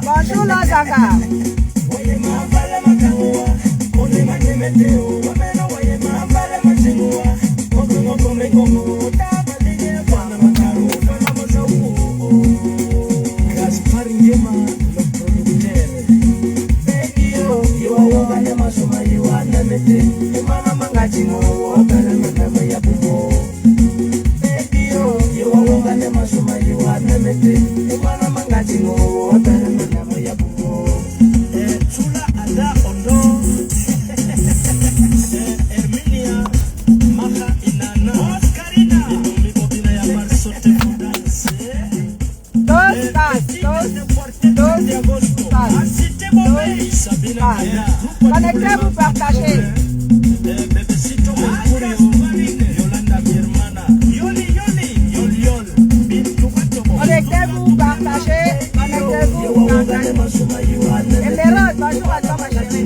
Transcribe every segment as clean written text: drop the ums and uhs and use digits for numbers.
Bonjour Lozaka. Connectez-vous, partagez. Connectez-vous, partagez. Connectez-vous, partagez. Emerald, bonjour à toi, ma chérie.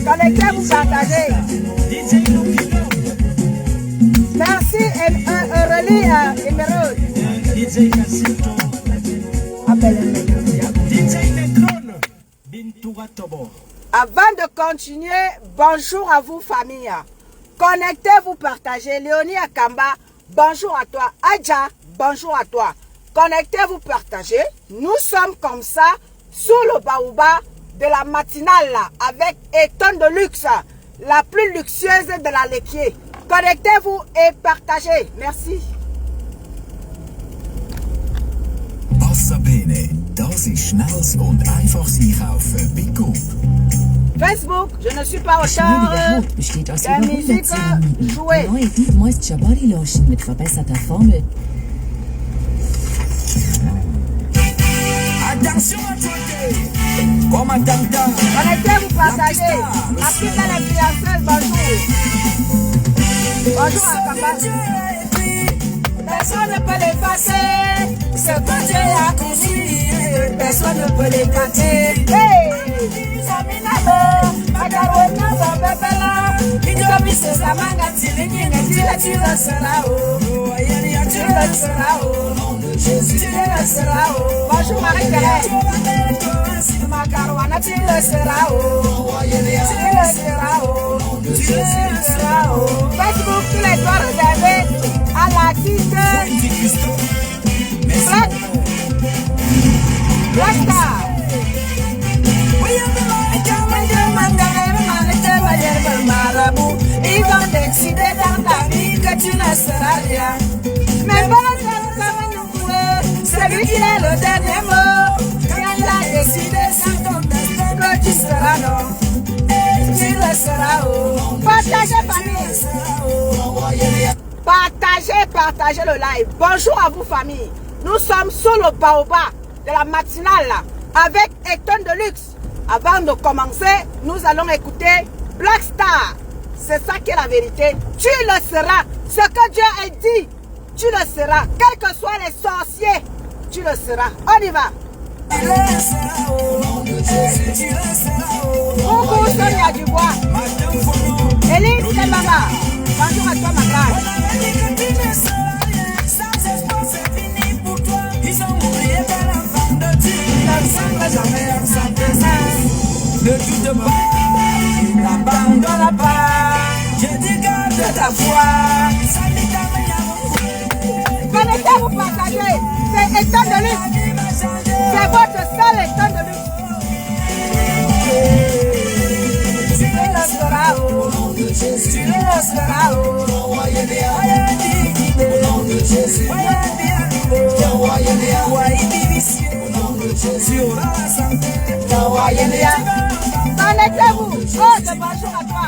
Connectez-vous, partagez. Merci, Aurélie Emerald. Avant de continuer, bonjour à vous, famille. Connectez-vous, partagez. Léonie Akamba, bonjour à toi. Adja, bonjour à toi. Connectez-vous, partagez. Nous sommes comme ça, sous le baouba de la matinale, avec Eton de luxe, la plus luxueuse de la Lequier. Connectez-vous et partagez. Merci. Passa bene, das ist schnelles und einfaches Einkaufen bei Coop. Facebook, je ne suis pas auteur Schneidige Haut besteht aus über 100 Zelluliten. jouée. Neue Deep Moisture Body Lotion mit verbesserter Formel. Attention à toi, comme un tam-tam. Connectez-vous, partagez. Afrique à l'influenceuse, bonjour. Bonjour à Kamba. Personne ne peut l'effacer. Ce que Dieu a construit, personne ne peut l'écarter. Hey! Saminabo, Macarona, Bobela, Idobis, Samanga, Tilingin, et tu le seras. Tu le seras. Jésus, tu le seras. Bonjour Marie-Thérèse. Macarona, tu le seras. Tu le seras. Tu le seras. Facebook, tu les dois réserver à l'artiste Black Star. Ils ont décidé dans ta vie que tu ne seras rien. Mais bon, c'est lui qui est le dernier mot. Quand il a décidé, c'est ton Tu le seras. Partagez, famille. Partagez le live. Bonjour à vous, famille. Nous sommes sur le baobab de la matinale là, avec Ecton Deluxe. Avant de commencer, nous allons écouter Black Star. C'est ça qui est la vérité. Tu le seras. Ce que Dieu a dit, tu le seras. Quels que soient les sorciers, tu le seras. On y va. Coucou Sonia Dubois. Élise Kembanga. Bonjour à toi ma grande. Ne doute pas, n'abandonne pas. Je te garde ta foi. Connectez-vous, partagez. C'est Ecton Deluxe. C'est votre seul Ecton Deluxe. Tu le seras, oh. Tu le seras, oh. Connectez-vous. Oh, c'est bonjour à toi.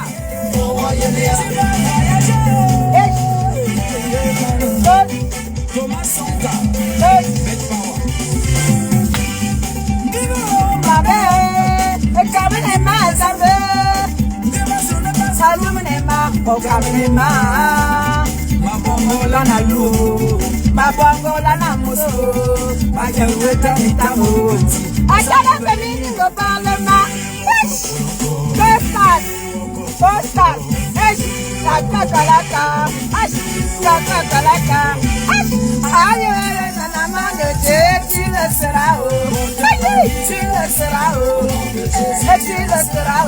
Thomas Sonka. Mabongola na lu, mabongola na muso, majarueta mitamoti. Achana femini au parlement. Postard. La catalaka. La catalaka. Aïe, maman de Dieu, tu le seras. Tu le seras. Et tu le seras.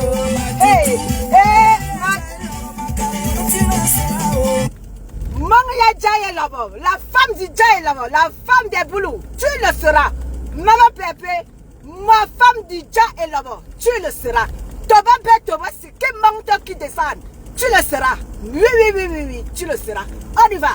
Hey. Mangya Jaya Lobo, la femme du Jaya Lobo, la femme des boulous, tu le seras. Maman Pépé, ma femme du Jaya Lobo, tu le seras. Toba Toba, c'est que monte qui descend, tu le seras. Oui, tu le seras. On y va.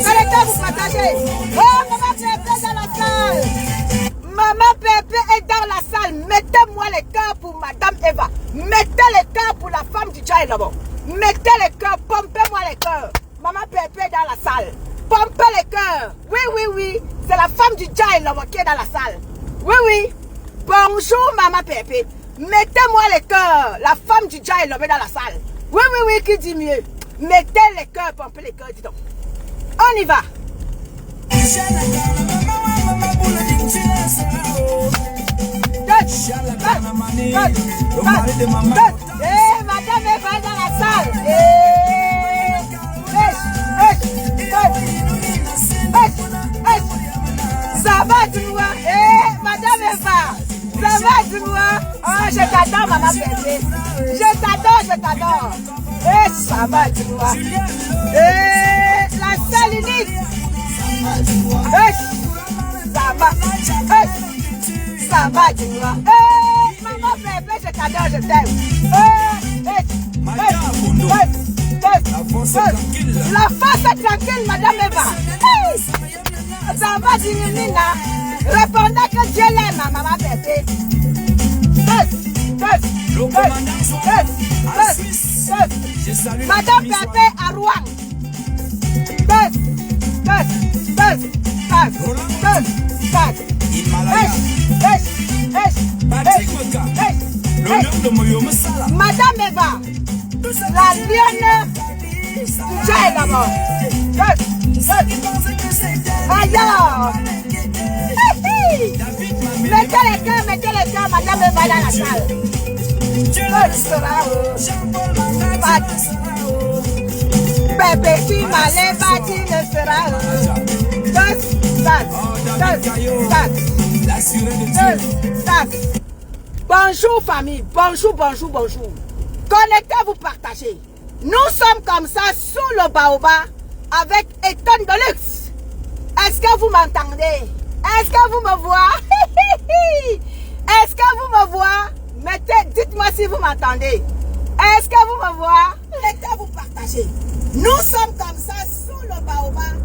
Arrêtez-vous partager. Oh, maman Pépé dans la salle. Maman Pépé est dans la salle. Mettez-moi les cœurs pour Madame Eva. Mettez les cœurs pour la femme du Jai là-bas. Mettez les cœurs, pompez-moi les cœurs. Maman Pépé est dans la salle. Pompez les cœurs. Oui. C'est la femme du Jai là-bas qui est dans la salle. Oui. Bonjour Maman Pépé. Mettez-moi les cœurs. La femme du Jai là-bas dans la salle. Oui, qui dit mieux. Mettez les cœurs, pompez les cœurs, dis donc. On y va. Madame Eva dans la salle. Ça va, Dinoua. Madame Eva. Ça va, Dinoua. Oh, je t'adore, Maman Pépé. Je t'adore. Ça va, Dinoua. La salle unique. Ça va, Dinoua. Maman Pépé, je t'adore, je t'aime. La face est tranquille, Madame Eva. Ça va, Dinina. Répondez que Dieu l'aime, Maman Pépé. Madame Pépé à Rouen. Madame Eva, la lionne du Jai là-bas. Alors, mettez les cœurs, Madame Eva dans la salle. Bébé, tu m'as levé, tu le seras. Bonjour famille, bonjour. Connectez-vous, partagez. Nous sommes comme ça sous le baobab avec Ecton Deluxe. Est-ce que vous m'entendez? Est-ce que vous me voyez? Est-ce que vous me voyez? Dites-moi si vous m'entendez. Est-ce que vous me voyez? Mettez-vous partager. Nous sommes comme ça sous le baobab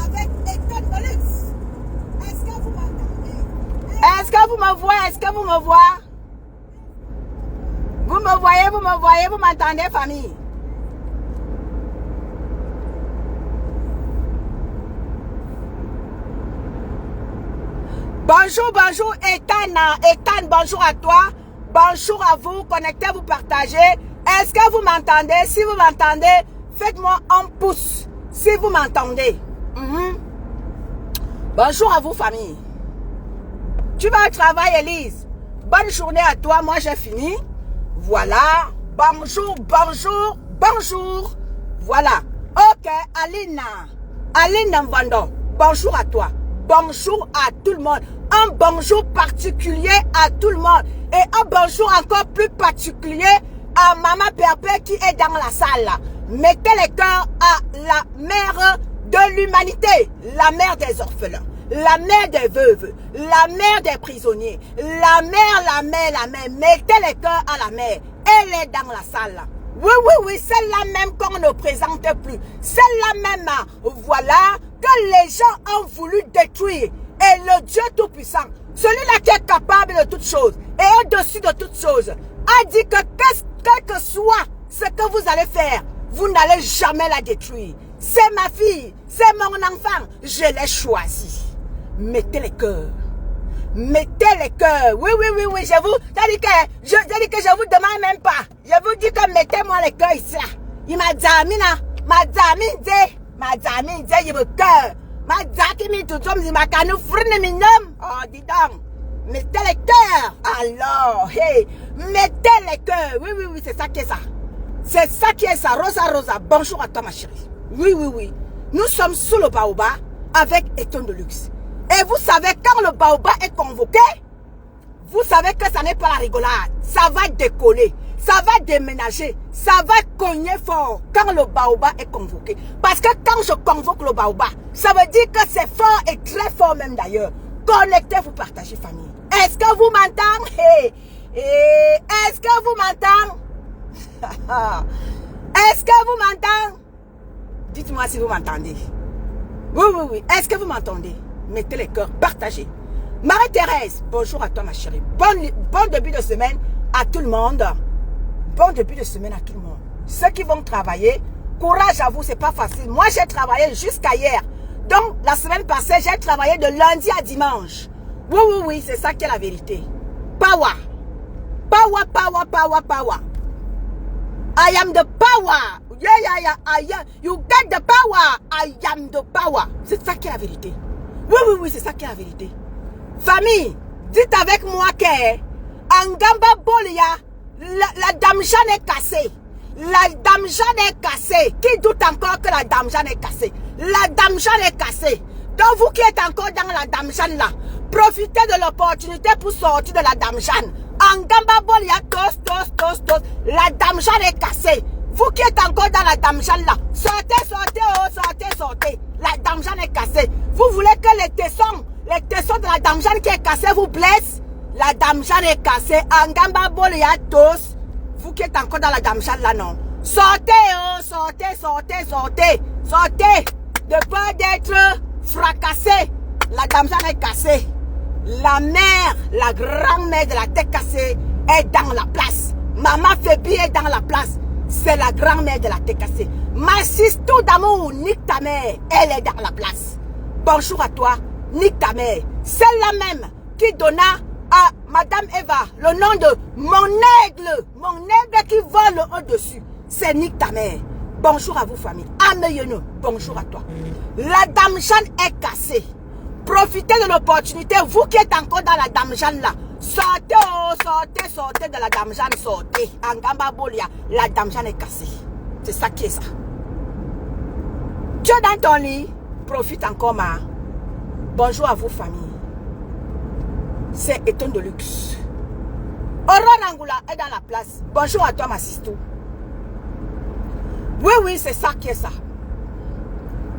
avec Eton de luxe. Est-ce que vous m'entendez? Est-ce que vous me voyez? Est-ce que vous me voyez? Vous me voyez, vous me voyez, vous m'entendez, famille? Bonjour, bonjour, Ethan, bonjour à toi. Bonjour à vous, connectez-vous, partagez. Est-ce que vous m'entendez? Si vous m'entendez, faites-moi un pouce. Si vous m'entendez. Bonjour à vous, famille. Tu vas au travail, Elise. Bonne journée à toi, moi j'ai fini. Voilà. Bonjour, bonjour, bonjour. Voilà. Ok, Aline Mvando. Bonjour à toi. Bonjour à tout le monde. Un bonjour particulier à tout le monde. Et un bonjour encore plus particulier à Maman Perpé qui est dans la salle. Mettez les cœurs à la mère de l'humanité, la mère des orphelins, la mère des veuves, la mère des prisonniers, la mère. Mettez les cœurs à la mère. Elle est dans la salle. Oui, celle-là même qu'on ne présente plus. Celle-là même, voilà, que les gens ont voulu détruire. Et le Dieu Tout-Puissant, celui-là qui est capable de toutes choses et au-dessus de toutes choses, a dit que quel que soit ce que vous allez faire, vous n'allez jamais la détruire. C'est ma fille, c'est mon enfant, je l'ai choisi. Mettez les cœurs. Mettez les cœurs. Oui, je vous dis que je vous demande même pas. Je vous dis que mettez-moi les cœurs ici. Il m'a dit, il veut cœur. Oh, dis donc. Mettez les cœurs. Alors, hey, mettez les cœurs. Oui, c'est ça qui est ça. C'est ça qui est ça. Rosa, bonjour à toi, ma chérie. Oui. Nous sommes sous le baobab avec Eton de luxe. Et vous savez, quand le baobab est convoqué, vous savez que ça n'est pas la rigolade. Ça va décoller. Ça va déménager, ça va cogner fort quand le baobab est convoqué. Parce que quand je convoque le baobab, ça veut dire que c'est fort et très fort même d'ailleurs. Connectez-vous, partagez, famille. Est-ce que vous m'entendez? Est-ce que vous m'entendez? Est-ce que vous m'entendez? Dites-moi si vous m'entendez. Oui. Est-ce que vous m'entendez? Mettez les cœurs, partagez. Marie-Thérèse, bonjour à toi, ma chérie. Bon début de semaine à tout le monde. Bon début de semaine à tout le monde. Ceux qui vont travailler, courage à vous, c'est pas facile. Moi, j'ai travaillé jusqu'à hier. Donc, la semaine passée, j'ai travaillé de lundi à dimanche. Oui, c'est ça qui est la vérité. Power. I am the power. Yeah. You get the power. I am the power. C'est ça qui est la vérité. Oui, c'est ça qui est la vérité. Famille, dites avec moi que Angamba Bolia, la dame Jeanne est cassée. La dame Jeanne est cassée. Qui doute encore que la dame Jeanne est cassée? La dame Jeanne est cassée. Donc vous qui êtes encore dans la dame Jeanne là, profitez de l'opportunité pour sortir de la dame Jeanne. Angamba Bolia, tos. La dame Jeanne est cassée. Vous qui êtes encore dans la dame Jeanne là, sortez. La dame Jeanne est cassée. Vous voulez que les tessons de la dame Jeanne qui est cassée vous blessent? La dame Jeanne est cassée. Angamba Bolia, tos. Vous qui êtes encore dans la dame Jeanne là, non. Sortez. De peur d'être fracassé. La dame Jeanne est cassée. La mère, la grand-mère de la tête cassée est dans la place. Maman Fébi est dans la place. C'est la grand-mère de la tête cassée. Ma sister d'amour, nique ta mère. Elle est dans la place. Bonjour à toi, nique ta mère. Celle-là même qui donna à Madame Eva le nom de mon aigle qui vole au-dessus. C'est nique ta mère. Bonjour à vous, famille. Ameyenou, bonjour à toi. La dame Jeanne est cassée. Profitez de l'opportunité. Vous qui êtes encore dans la dame Jeanne là, sortez de la dame Jeanne, sortez. Angamba Bolia, la dame Jeanne est cassée. C'est ça qui est ça. Tu es dans ton lit, profite encore, ma. Bonjour à vous, famille. C'est Eton de luxe. Aurore Angoula est dans la place. Bonjour à toi, ma sister. Oui, c'est ça qui est ça.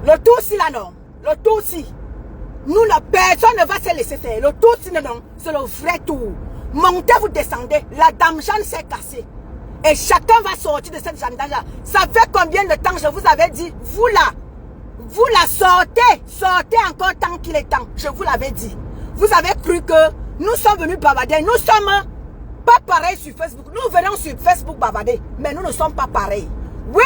Le tout si là, non. Le tout si. Nous, la personne ne va se laisser faire. Le tout si, non, c'est le vrai tour. Montez, vous descendez. La dame Jeanne s'est cassée. Et chacun va sortir de cette jardin-là. Ça fait combien de temps je vous avais dit, vous là, sortez encore tant qu'il est temps. Je vous l'avais dit. Vous avez cru que nous sommes venus bavarder. Nous sommes pas pareils sur Facebook. Nous venons sur Facebook bavarder, mais nous ne sommes pas pareils. Oui,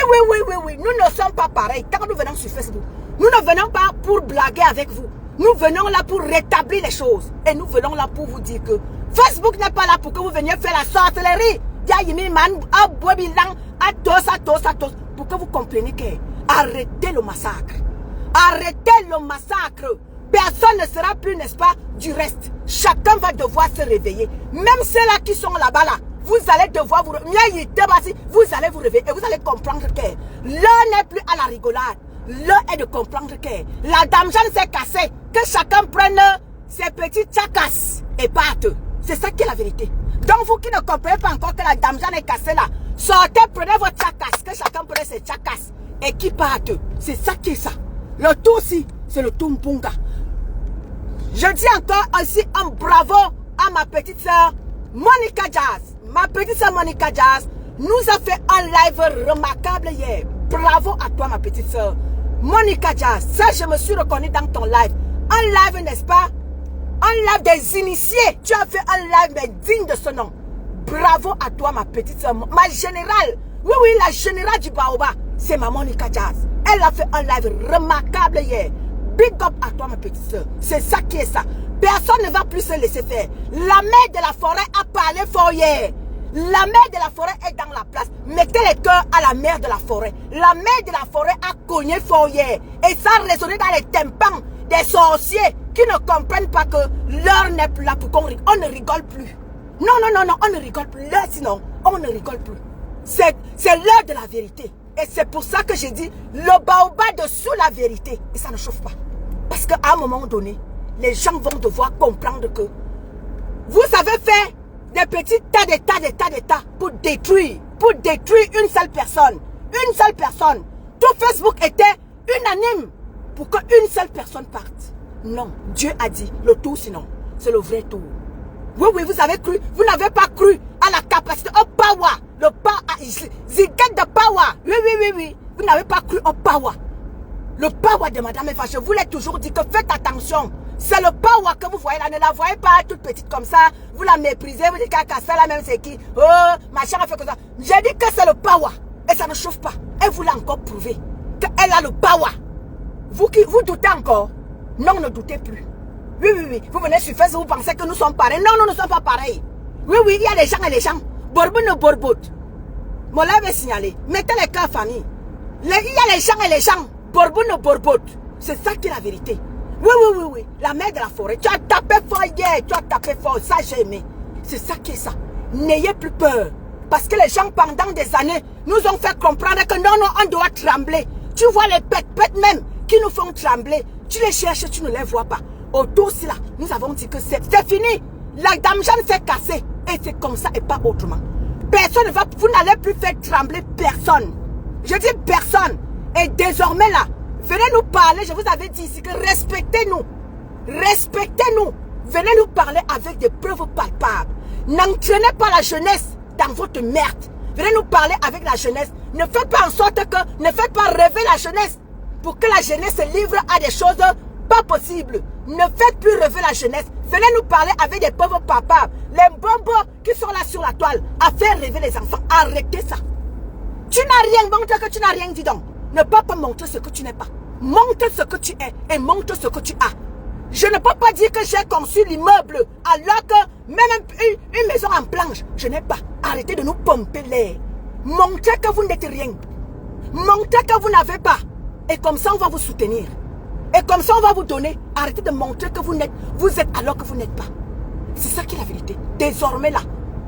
nous ne sommes pas pareils. Quand nous venons sur Facebook, nous ne venons pas pour blaguer avec vous. Nous venons là pour rétablir les choses. Et nous venons là pour vous dire que Facebook n'est pas là pour que vous veniez faire la sorcellerie. Pour que vous compreniez que arrêtez le massacre. Arrêtez le massacre. Personne ne sera plus, n'est-ce pas, du reste. Chacun va devoir se réveiller. Même ceux-là qui sont là-bas, là, vous allez devoir vous réveiller. Vous allez vous réveiller et vous allez comprendre que l'heure n'est plus à la rigolade. L'heure est de comprendre que la dame Jeanne s'est cassée. Que chacun prenne ses petits tchakas et parte. C'est ça qui est la vérité. Donc vous qui ne comprenez pas encore que la dame Jeanne est cassée là, sortez, prenez votre tchakas. Que chacun prenne ses tchakas et qui parte. C'est ça qui est ça. Le tout aussi, c'est le Tumpunga. Je dis encore aussi un bravo à ma petite soeur Monica Jazz. Ma petite soeur Monica Jazz nous a fait un live remarquable hier. Bravo à toi ma petite soeur Monica Jazz. Ça je me suis reconnue dans ton live. Un live, n'est-ce pas? Un live des initiés. Tu as fait un live mais digne de ce nom. Bravo à toi ma petite soeur. Ma générale. Oui, la générale du Baoba. C'est ma Monica Jazz. Elle a fait un live remarquable hier. Big up à toi ma petite soeur. C'est ça qui est ça. Personne ne va plus se laisser faire. La mère de la forêt a parlé fort hier. La mère de la forêt est dans la place. Mettez les cœurs à la mère de la forêt. La mère de la forêt a cogné fort hier. Et ça a résonné dans les tympans des sorciers qui ne comprennent pas que l'heure n'est plus là pour qu'on rigole. On ne rigole plus. Non, on ne rigole plus. Là, sinon, on ne rigole plus. C'est l'heure de la vérité. Et c'est pour ça que j'ai dit le baobab dessous la vérité. Et ça ne chauffe pas. Parce qu'à un moment donné, les gens vont devoir comprendre que vous avez fait des petits tas pour détruire une seule personne. Une seule personne. Tout Facebook était unanime pour qu'une seule personne parte. Non, Dieu a dit le tout sinon, c'est le vrai tour. Oui, vous avez cru, vous n'avez pas cru à la capacité, au power, le power, ziguette de power. Oui, vous n'avez pas cru au power. Le power de Madame Eva, je vous l'ai toujours dit que faites attention. C'est le power que vous voyez là, ne la voyez pas toute petite comme ça. Vous la méprisez, vous dites qu'à ça là même c'est qui. Oh, machin a fait comme ça. J'ai dit que c'est le power. Et ça ne chauffe pas. Elle vous l'a encore prouvé. Qu'elle a le power. Vous doutez encore? Non, ne doutez plus. Oui. Vous venez sur Facebook, vous pensez que nous sommes pareils. Non, nous ne sommes pas pareils. Oui, il y a les gens et les gens. Borbou ne borboute. Mon lève est signalé. Mettez les cœurs famille. Il y a les gens et les gens. Borbou ne borboute. C'est ça qui est la vérité. Oui. La mère de la forêt. Tu as tapé fort hier. Tu as tapé fort. Ça, j'ai aimé. C'est ça qui est ça. N'ayez plus peur. Parce que les gens, pendant des années, nous ont fait comprendre que non, on doit trembler. Tu vois les pètes même qui nous font trembler. Tu les cherches, tu ne les vois pas. Autour de là, nous avons dit que c'est fini. La dame Jeanne s'est cassée. Et c'est comme ça et pas autrement. Personne ne va, vous n'allez plus faire trembler personne. Je dis personne. Et désormais là, venez nous parler, je vous avais dit ici que respectez-nous. Respectez-nous. Venez nous parler avec des preuves palpables. N'entraînez pas la jeunesse dans votre merde. Venez nous parler avec la jeunesse. Ne faites pas en sorte que, ne faites pas rêver la jeunesse pour que la jeunesse se livre à des choses pas possibles. Ne faites plus rêver la jeunesse. Venez nous parler avec des preuves palpables. Les bonbons qui sont là sur la toile à faire rêver les enfants. Arrêtez ça. Tu n'as rien, montre que tu n'as rien dit donc. Ne peux pas montrer ce que tu n'es pas. Montre ce que tu es et montre ce que tu as. Je ne peux pas dire que j'ai conçu l'immeuble alors que même une maison en planche, je n'ai pas. Arrêtez de nous pomper l'air. Montrez que vous n'êtes rien. Montrez que vous n'avez pas. Et comme ça, on va vous soutenir. Et comme ça, on va vous donner. Arrêtez de montrer que vous êtes alors que vous n'êtes pas. C'est ça qui est la vérité. Désormais là.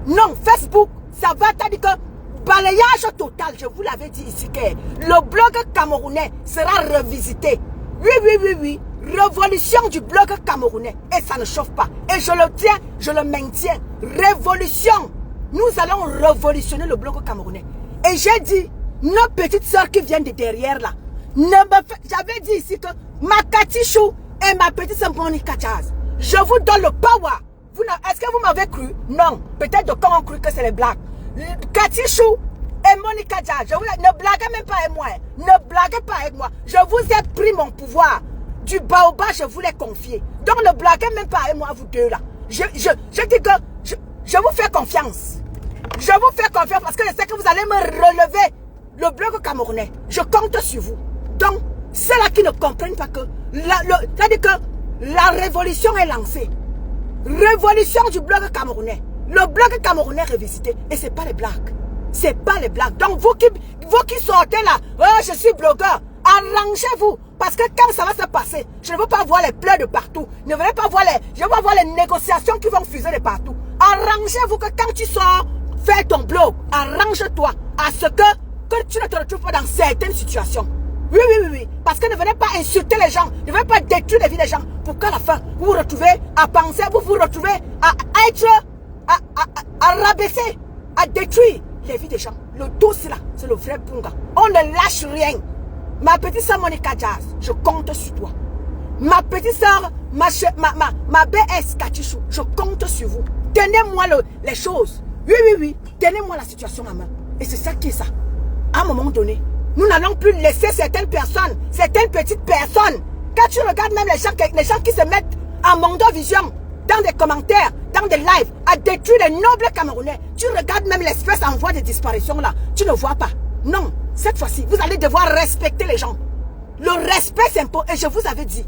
Non, Facebook, ça va t'dire que balayage total, je vous l'avais dit ici que le blog camerounais sera revisité. Oui. Révolution du blog camerounais. Et ça ne chauffe pas. Et je le tiens, je le maintiens. Révolution. Nous allons révolutionner le blog camerounais. Et j'ai dit, nos petites soeurs qui viennent de derrière là, j'avais dit ici que ma Katichou et ma petite soeur Monica Jazz, je vous donne le power. Est-ce que vous m'avez cru? Non. Peut-être de quand on cru que c'est les blagues. Cathy Chou et Monica Dia, ne blaguez même pas avec moi. Ne blaguez pas avec moi. Je vous ai pris mon pouvoir. Du baobab, je vous l'ai confié. Donc ne blaguez même pas avec moi, vous deux là. Je dis que je vous fais confiance. Je vous fais confiance parce que je sais que vous allez me relever le bloc camerounais. Je compte sur vous. Donc, ceux-là qui ne comprennent pas que c'est-à-dire que la révolution est lancée. Révolution du bloc camerounais. Le bloc camerounais revisité. Et ce n'est pas les blagues. Ce n'est pas les blagues. Donc, vous qui sortez là, oh, je suis blogueur, arrangez-vous. Parce que quand ça va se passer, je ne veux pas voir les pleurs de partout. Je ne veux pas voir les négociations qui vont fuser de partout. Arrangez-vous que quand tu sors, fais ton blog. Arrange-toi à ce que tu ne te retrouves pas dans certaines situations. Oui. Parce que ne venez pas insulter les gens. Ne venez pas détruire les vies des gens. Pour qu'à la fin, vous vous retrouvez à penser, vous vous retrouvez à être, à rabaisser, à détruire les vies des gens. Le dos, c'est là. C'est le vrai Punga. On ne lâche rien. Ma petite soeur Monica Dia, je compte sur toi. Ma petite soeur, ma BS Katichou, je compte sur vous. Tenez-moi les choses. Oui. Tenez-moi la situation en main. Et c'est ça qui est ça. À un moment donné, nous n'allons plus laisser certaines personnes, certaines petites personnes. Quand tu regardes même les gens qui se mettent en Mondovision, dans des commentaires, dans des lives, à détruire les nobles Camerounais, tu regardes même l'espèce en voie de disparition là, tu ne vois pas. Non, cette fois-ci, vous allez devoir respecter les gens. Le respect s'impose. Et je vous avais dit,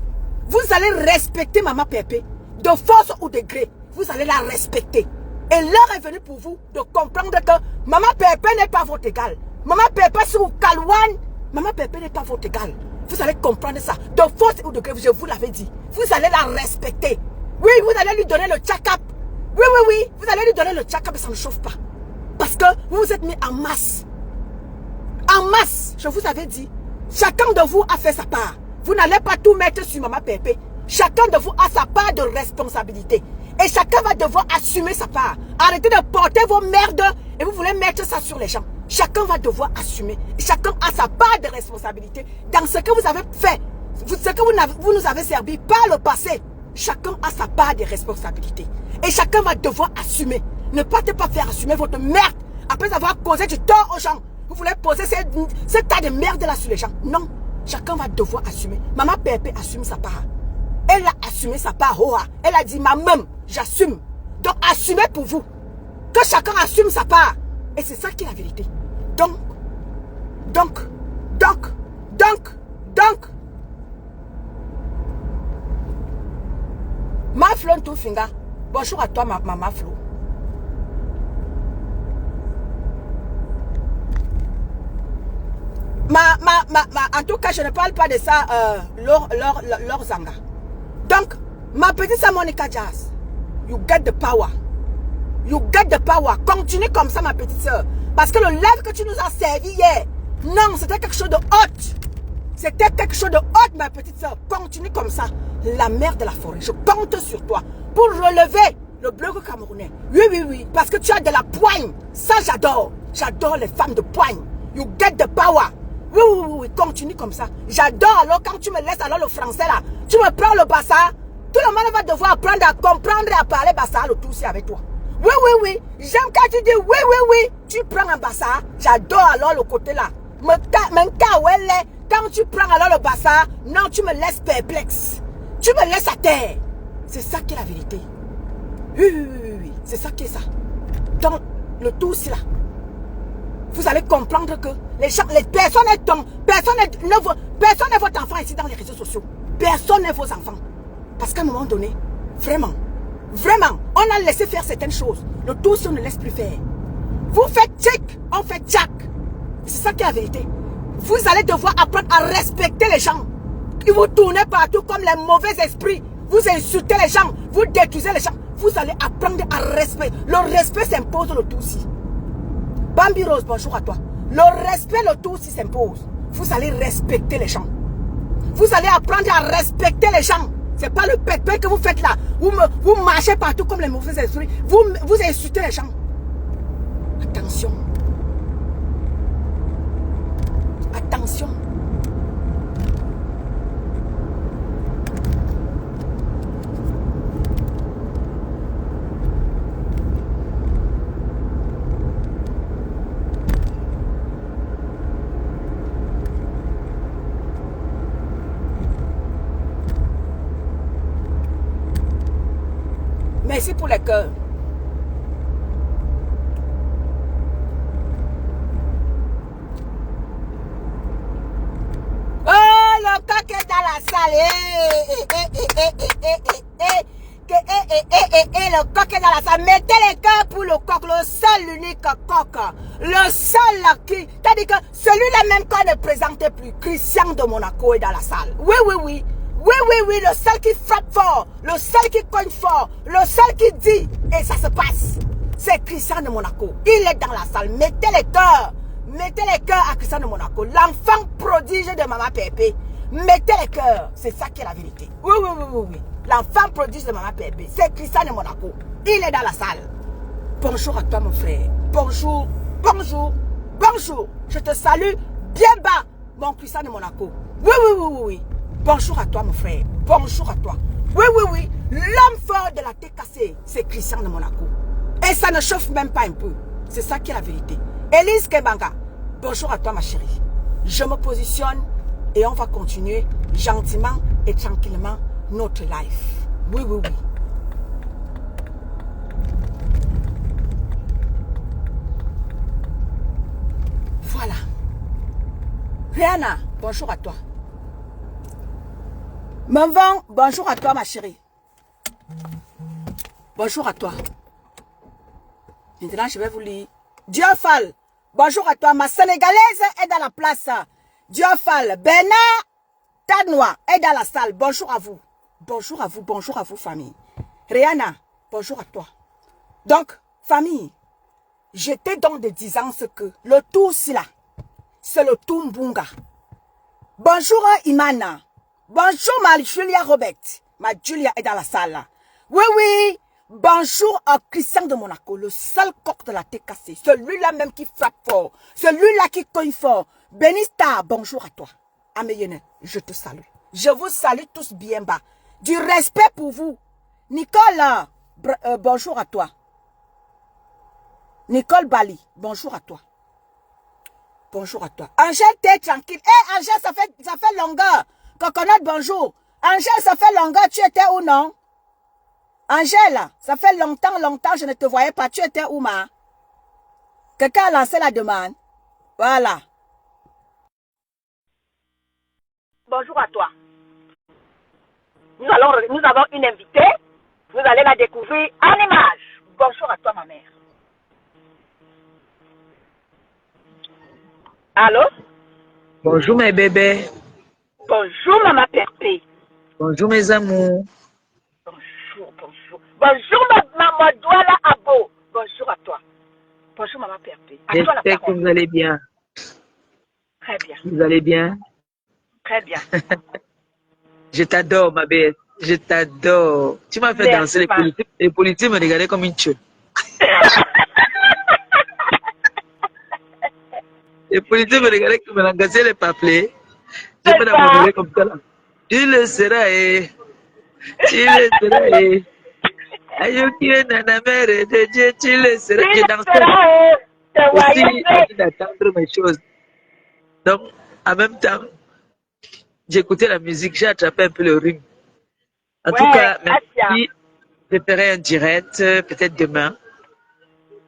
vous allez respecter Maman Pépé, de force ou de gré. Vous allez la respecter. Et l'heure est venue pour vous de comprendre que Maman Pépé n'est pas votre égal. Maman Pépé sur Kalouane, Maman Pépé n'est pas votre égal. Vous allez comprendre ça. De force ou de gré, je vous l'avais dit. Vous allez la respecter. Oui, vous allez lui donner le tchakap. Oui. Vous allez lui donner le tchakap et ça ne chauffe pas. Parce que vous vous êtes mis en masse. En masse, je vous avais dit. Chacun de vous a fait sa part. Vous n'allez pas tout mettre sur Maman Pépé. Chacun de vous a sa part de responsabilité. Et chacun va devoir assumer sa part. Arrêtez de porter vos merdes et vous voulez mettre ça sur les gens. Chacun va devoir assumer. Et chacun a sa part de responsabilité dans ce que vous avez fait. Ce que vous nous avez servi par le passé. Chacun a sa part de responsabilité. Et chacun va devoir assumer. Ne partez pas faire assumer votre merde après avoir causé du tort aux gens. Vous voulez poser ce tas de merde là sur les gens. Non. Chacun va devoir assumer. Maman Pépé assume sa part. Elle a assumé sa part. Elle a dit, maman, j'assume. Donc assumez pour vous. Que chacun assume sa part. Et c'est ça qui est la vérité. Donc. Ma Flo Ntufinga. Bonjour à toi, maman Flo. En tout cas, je ne parle pas de ça, leur zanga. Donc, ma petite sœur Monica Dia, you get the power. You get the power. Continue comme ça, ma petite sœur. Parce que le live que tu nous as servi hier, non, c'était quelque chose de hot. C'était quelque chose de hot, ma petite sœur. Continue comme ça. La mère de la forêt, je compte sur toi pour relever le bloc camerounais. Oui. Parce que tu as de la poigne. Ça, j'adore. J'adore les femmes de poigne. You get the power. Oui, continue comme ça. J'adore alors quand tu me laisses alors le français là. Tu me prends le bassa. Tout le monde va devoir apprendre à comprendre et à parler bassa le tout aussi avec toi. Oui. J'aime quand tu dis oui. Tu prends un bassa. J'adore alors le côté là. Quand tu prends alors le bassa, non, tu me laisses perplexe. Tu me laisses à terre. C'est ça qui est la vérité. Oui. C'est ça qui est ça. Donc, le tout aussi là. Vous allez comprendre que personne n'est votre enfant ici dans les réseaux sociaux. Personne n'est vos enfants. Parce qu'à un moment donné, vraiment, on a laissé faire certaines choses. Le tout, si on ne laisse plus faire. Vous faites tchic, on fait tchac. C'est ça qui est la vérité. Vous allez devoir apprendre à respecter les gens. Et vous tournez partout comme les mauvais esprits. Vous insultez les gens, vous détruisez les gens. Vous allez apprendre à respecter. Le respect s'impose le tout aussi. Bambi Rose, bonjour à toi. Le respect, le tout aussi s'impose. Vous allez respecter les gens. Vous allez apprendre à respecter les gens. C'est pas le pépé que vous faites là. Vous marchez partout comme les mauvais esprits. Vous insultez les gens. Attention. Attention. pour les cœurs. Oh, le coq est dans la salle. Le coq est dans la salle. Mettez les cœurs pour le coq, le seul, l'unique coq. Le seul qui... C'est-à-dire que celui-là même qu'on ne présentait plus, Christian de Monaco est dans la salle. Oui, oui, oui. Oui, oui, oui, le seul qui frappe fort, le seul qui cogne fort, le seul qui dit, et ça se passe. C'est Christian de Monaco. Il est dans la salle. Mettez les cœurs. Mettez les cœurs à Christian de Monaco. L'enfant prodige de Maman Pépé. Mettez les cœurs. C'est ça qui est la vérité. Oui, oui, oui, oui, oui. L'enfant prodige de Maman Pépé. C'est Christian de Monaco. Il est dans la salle. Bonjour à toi, mon frère. Bonjour. Bonjour. Bonjour. Je te salue bien bas, mon Christian de Monaco. Oui, oui, oui, oui, oui. Bonjour à toi, mon frère. Bonjour à toi. Oui, oui, oui. L'homme fort de la TKC, c'est Christian de Monaco. Et ça ne chauffe même pas un peu. C'est ça qui est la vérité. Elise Kebanga, bonjour à toi, ma chérie. Je me positionne et on va continuer gentiment et tranquillement notre life. Oui, oui, oui. Voilà. Rihanna, bonjour à toi. Maman, bonjour à toi, ma chérie. Bonjour à toi. Maintenant, je vais vous lire. Diofal, bonjour à toi. Ma Sénégalaise est dans la place. Diofal, Bernard Tanois est dans la salle. Bonjour à vous. Bonjour à vous, famille. Rihanna, bonjour à toi. Donc, famille, j'étais donc de disant ce que le tout, c'est là. C'est le tout Mbunga. Bonjour, Imana. Bonjour, ma Julia Robert. Ma Julia est dans la salle. Oui, oui. Bonjour à Christian de Monaco, le seul coq de la TKC. Celui-là même qui frappe fort. Celui-là qui cogne fort. Benista, bonjour à toi. Ameyene, je te salue. Je vous salue tous bien bas. Du respect pour vous. Nicole, bonjour à toi. Nicole Bali, bonjour à toi. Bonjour à toi. Angèle, t'es tranquille. Eh, Angèle, ça fait longueur. Coconut, bonjour. Angèle, ça fait longueur. Tu étais où, non? Angèle, ça fait longtemps, je ne te voyais pas. Tu étais où, ma? Quelqu'un a lancé la demande. Voilà. Bonjour à toi. Nous avons une invitée. Vous allez la découvrir en image. Bonjour à toi, ma mère. Allô? Bonjour mes bébés. Bonjour, maman Pépé. Bonjour mes amours. Bonjour, bonjour. Bonjour, maman Douala Abo. Bonjour à toi. Bonjour, maman Pépé. J'espère que vous allez bien. Très bien. Vous allez bien? Très bien. Je t'adore, ma belle. Je t'adore. Tu m'as fait danser les politiques. Les politiques me regardaient comme une tue. Les politiques me regardaient comme un engagé les papiers. Je peux m'amuser comme ça là. Tu le seras et... Tu le seras et... Ayuki nana mère de Dieu, tu le seras. Je dansais aussi envie d'attendre mes choses. Donc, en même temps, j'écoutais la musique, j'ai attrapé un peu le rythme. En tout cas, merci. Je ferai un direct, peut-être demain.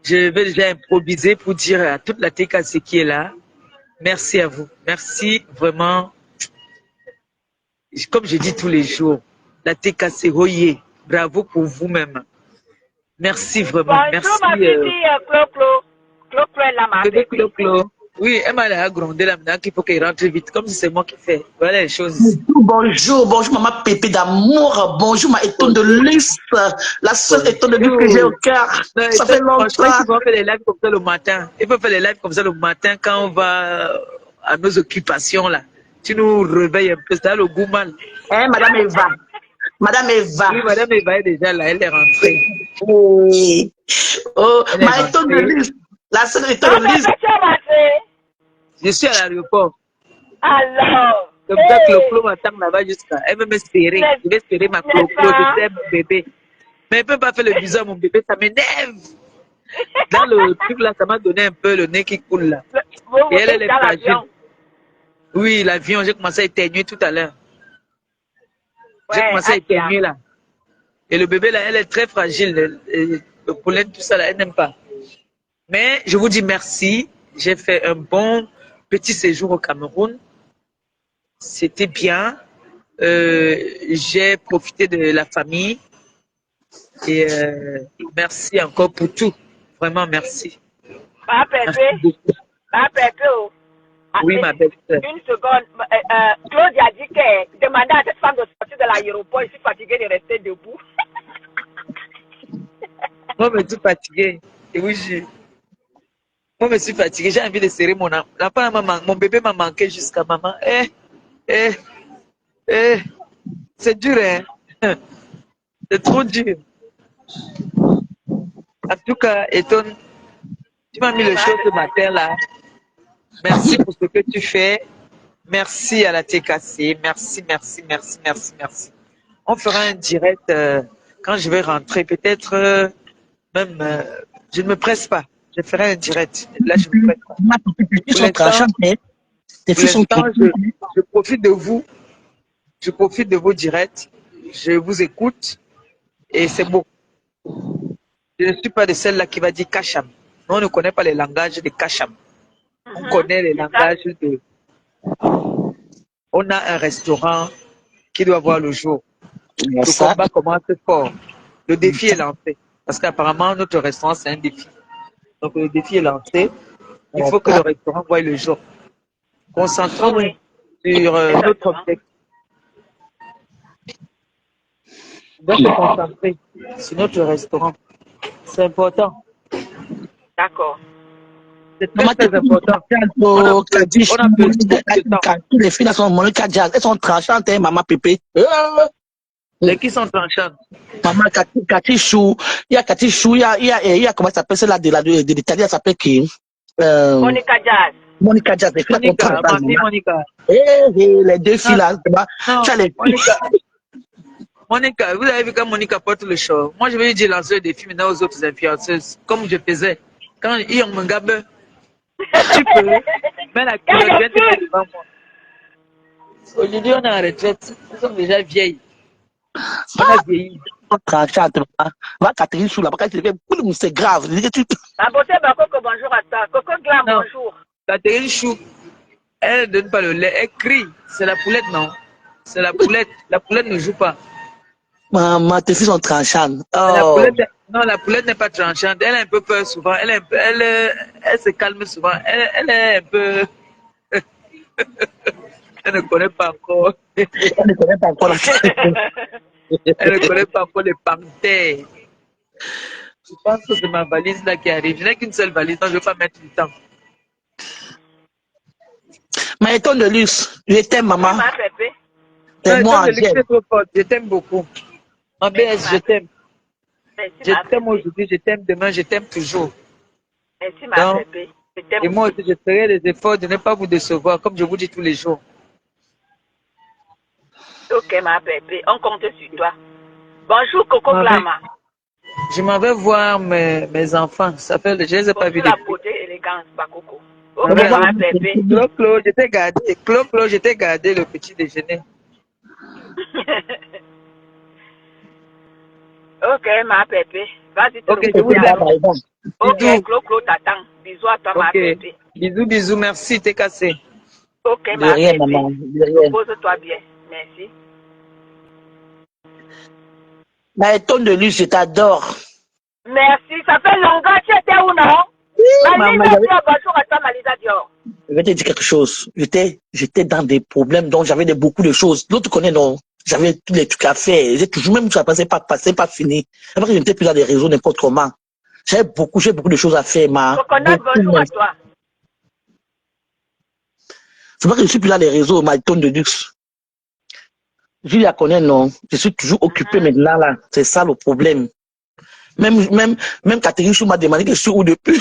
Je vais déjà improviser pour dire à toute la TKC qui est là, merci à vous. Merci vraiment. Comme je dis tous les jours, la TKC, oyez, bravo pour vous-même. Merci vraiment. Bonjour, merci. Ma fille, Clo-Clo. Clo-Clo est là, ma bébé. Clo-Clo. Oui, elle m'a l'air grondé là maintenant qu'il faut qu'elle rentre vite, comme si c'est moi qui fais. Voilà les choses. Bonjour, bonjour maman Pépé d'amour. Bonjour ma étonne de lys. La seule étonne de lys que j'ai au cœur. Ça fait longtemps. Il faut faire les lives comme ça le matin. Il faut faire les lives comme ça le matin quand on va à nos occupations là. Tu nous réveilles un peu, ça le goût mal. Hein, Madame Eva. Madame Eva. Oui, Madame Eva est déjà là, elle est rentrée. Oui. Oh, ma étonne de lys. La seule étonne de lys. Je suis à l'aéroport. Alors. Comme ça, Clo-Clo m'attend là-bas jusqu'à. Elle veut m'espérer. Je vais espérer ma Clo-Clo. Je t'aime, mon bébé. Mais elle ne peut pas faire le bisou à mon bébé, ça m'énerve. Dans le truc là, ça m'a donné un peu le nez qui coule là. Et elle est fragile. Oui, l'avion, j'ai commencé à éternuer tout à l'heure. J'ai commencé à éternuer là. Et le bébé, là, elle est très fragile. Le pollen, tout ça, là, elle n'aime pas. Mais je vous dis merci. J'ai fait un bon petit séjour au Cameroun. C'était bien. J'ai profité de la famille. Et merci encore pour tout. Vraiment, merci. Ma Merci bébé, beaucoup. ma bébé. Oh. Ah, Oui, ma belle sœur. Une seconde. Claude a dit que demandez à cette femme de sortir de l'aéroport. Je suis fatiguée de rester debout. Moi, je suis fatiguée. Et oui, moi, je suis fatiguée. J'ai envie de serrer mon enfant. Mon bébé m'a manqué jusqu'à maman. Eh, c'est dur, hein? C'est trop dur. En tout cas, Eton, tu m'as mis le chaud ce matin là. Merci pour ce que tu fais. Merci à la TKC. Merci, merci, merci, merci, merci. On fera un direct quand je vais rentrer. Peut-être même, je ne me presse pas. Je ferai un direct. Là, je me presse pas. Pour l'instant, je profite de vous. Je profite de vos directs. Je vous écoute. Et c'est beau. Je ne suis pas de celle-là qui va dire Kacham. On ne connaît pas les langages de Kacham. On connaît les langages de... On a un restaurant qui doit voir le jour. Le combat commence fort. Le défi est lancé. Parce qu'apparemment, notre restaurant, c'est un défi. Donc, le défi est lancé. Il faut que le restaurant voie le jour. Concentrons-nous sur notre objectif. On doit se concentrer sur notre restaurant. C'est important. D'accord. C'est très, très important. On a Tous les filles là sont Monica Jazz. Elles sont tranchantes, hein, maman Pépé. Les qui sont tranchantes. Maman Cathy Chou. Il y a Cathy Chou. Il y a comment ça s'appelle celle-là de l'Italie, elle s'appelle qui? Monica Jazz. Monica Jazz. Les filles là sont Monica, ma tranchantes. fille Monica. Les deux filles là. Tu as les Monica, vous avez vu quand Monica porte le show. Moi, je vais lui dire lancer le défi maintenant aux autres influenceuses, comme je faisais. Quand ils ont mon gabe, tu peux, mais la culotte vient de mettre devant moi. Aujourd'hui, on est en retraite. Nous sommes déjà vieilles. On a vieilli. tranchantes. Va Catherine Chou là. C'est grave. Ma beauté, Coco, bonjour à toi. Coco Glam, Non. bonjour. Catherine Chou, elle ne donne pas le lait, elle crie. C'est la poulette, non? C'est la poulette. La poulette ne joue pas. Maman, tes filles sont tranchantes. La Oh. poulette, non, la poulette n'est pas tranchante. Elle a un peu peur souvent. Elle se calme souvent. Elle est un peu. Elle ne connaît pas encore. Elle ne connaît pas encore la Elle ne connaît pas encore les panthères. Je pense que c'est ma valise là qui arrive. Je n'ai qu'une seule valise, donc je ne vais pas mettre du temps. Maïton de luxe, je t'aime, maman. Ma bébé. C'est moi, C'est trop fort. Je t'aime beaucoup. En BS, je t'aime. Merci, Je ma t'aime bébé. aujourd'hui, je t'aime demain, je t'aime toujours. Merci, ma Donc, bébé. Je t'aime Et moi aussi. aussi, je ferai les efforts de ne pas vous décevoir, comme je vous dis tous les jours. Ok, ma bébé. On compte sur toi. Bonjour, Coco Ah, Glama. Je m'en vais voir mes enfants. Ça fait, je les ai pas vus Bonjour, la depuis. beauté, élégance, Bakoko. Ok, Ouais. ma bébé. Claude, je t'ai gardé le petit déjeuner. Ok, ma bébé. Vas-y, te Ok, le je vous couper aime. alors. Ok, Bisous. Claude t'attend. Bisous à toi, ma Ok. bébé. Bisous, bisous, merci, t'es cassé. Ok, De ma rien, bébé. maman. De rien. Repose-toi bien. Merci. Maïton de luxe, je t'adore. Merci. Ça fait longtemps. Tu étais où, non? Maman, Malisa Dior. Bonjour à toi, Malisa Dior. je vais te dire quelque chose. J'étais dans des problèmes, donc j'avais beaucoup de choses. L'autre connaît, non? J'avais tous les trucs à faire. J'ai toujours, même ça passait pas passé, pas fini. Après, je n'étais plus dans les réseaux n'importe comment. J'ai beaucoup de choses à faire, ma. Coconut, Beaucoup, bonjour mais à toi. c'est vrai que je suis plus dans les réseaux, Maïton de luxe. Je la connais, non? Je suis toujours occupé maintenant, là. C'est ça le problème. Même Catherine Chou m'a demandé que je suis où depuis.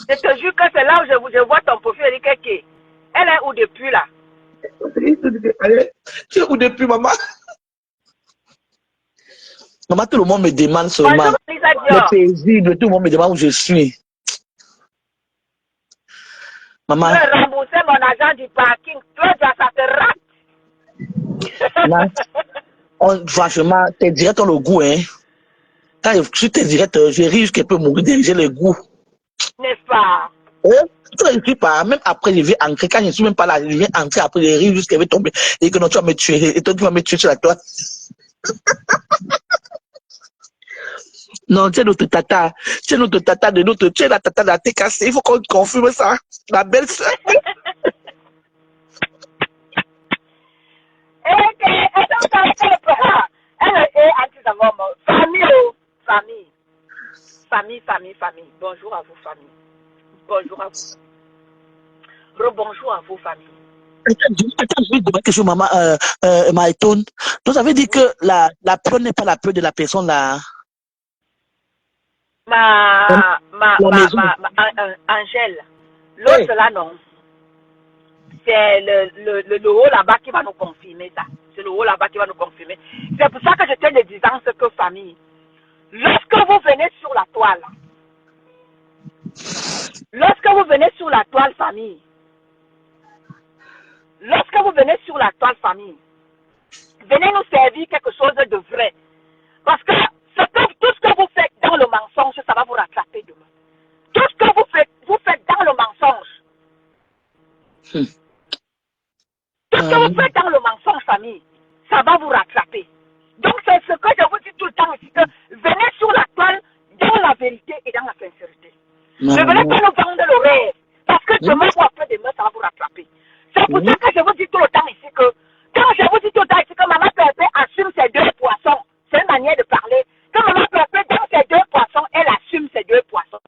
Je te jure que c'est là où je vois ton profil. Elle dit que elle est où depuis là? Tu es où depuis, maman? Maman, tout le monde me demande seulement. Bonjour, Malisa Les Dior. paisibles, tout le monde me demande où je suis. Maman, Je vais rembourser mon argent du parking. Claudia, ça te rate. maman, Franchement, tes directs ont le goût, hein. Quand je suis tes directs, je ris jusqu'à peu mourir, j'ai le goût. N'est-ce pas? Je ne suis pas, même après, je vais entrer, quand je ne suis même pas là, je vais entrer après, je ris jusqu'à tomber, et que non, tu vas me tuer, et toi, tu vas me tuer sur la toile. Non, tu es notre tata, tu es notre tata de notre, tu es la tata de la TKC, il faut qu'on confirme ça, la belle sœur. Famille. Bonjour à vous, famille. Bonjour à vous. Rebonjour à vous, famille. Attends, je vais demander quelque chose, maman, Maïton. Donc, ça veut dire que la peur n'est pas la peur de la personne, là. Angèle. L'autre là, non. C'est le haut là-bas qui va nous confirmer ça. C'est le haut là-bas qui va nous confirmer. C'est pour ça que je te disant ce que famille. Lorsque vous venez sur la toile, famille, venez nous servir quelque chose de vrai. Parce que tout ce que vous faites dans le mensonge, ça va vous rattraper demain. Tout ce que vous faites dans le mensonge. Tout ce que vous faites dans le mensonge, famille, ça va vous rattraper. Donc c'est ce que je vous dis tout le temps ici, que venez sur la toile dans la vérité et dans la sincérité. Ne venez pas nous vendre le rêve. Parce que demain ou après-demain, ça va vous rattraper. C'est pour ça que je vous dis tout le temps ici que, quand je vous dis tout le temps ici que Maman Pépé assume ses 2 poissons, c'est une manière de parler. Quand Maman Pépé dans ses 2 poissons, elle assume ses 2 poissons.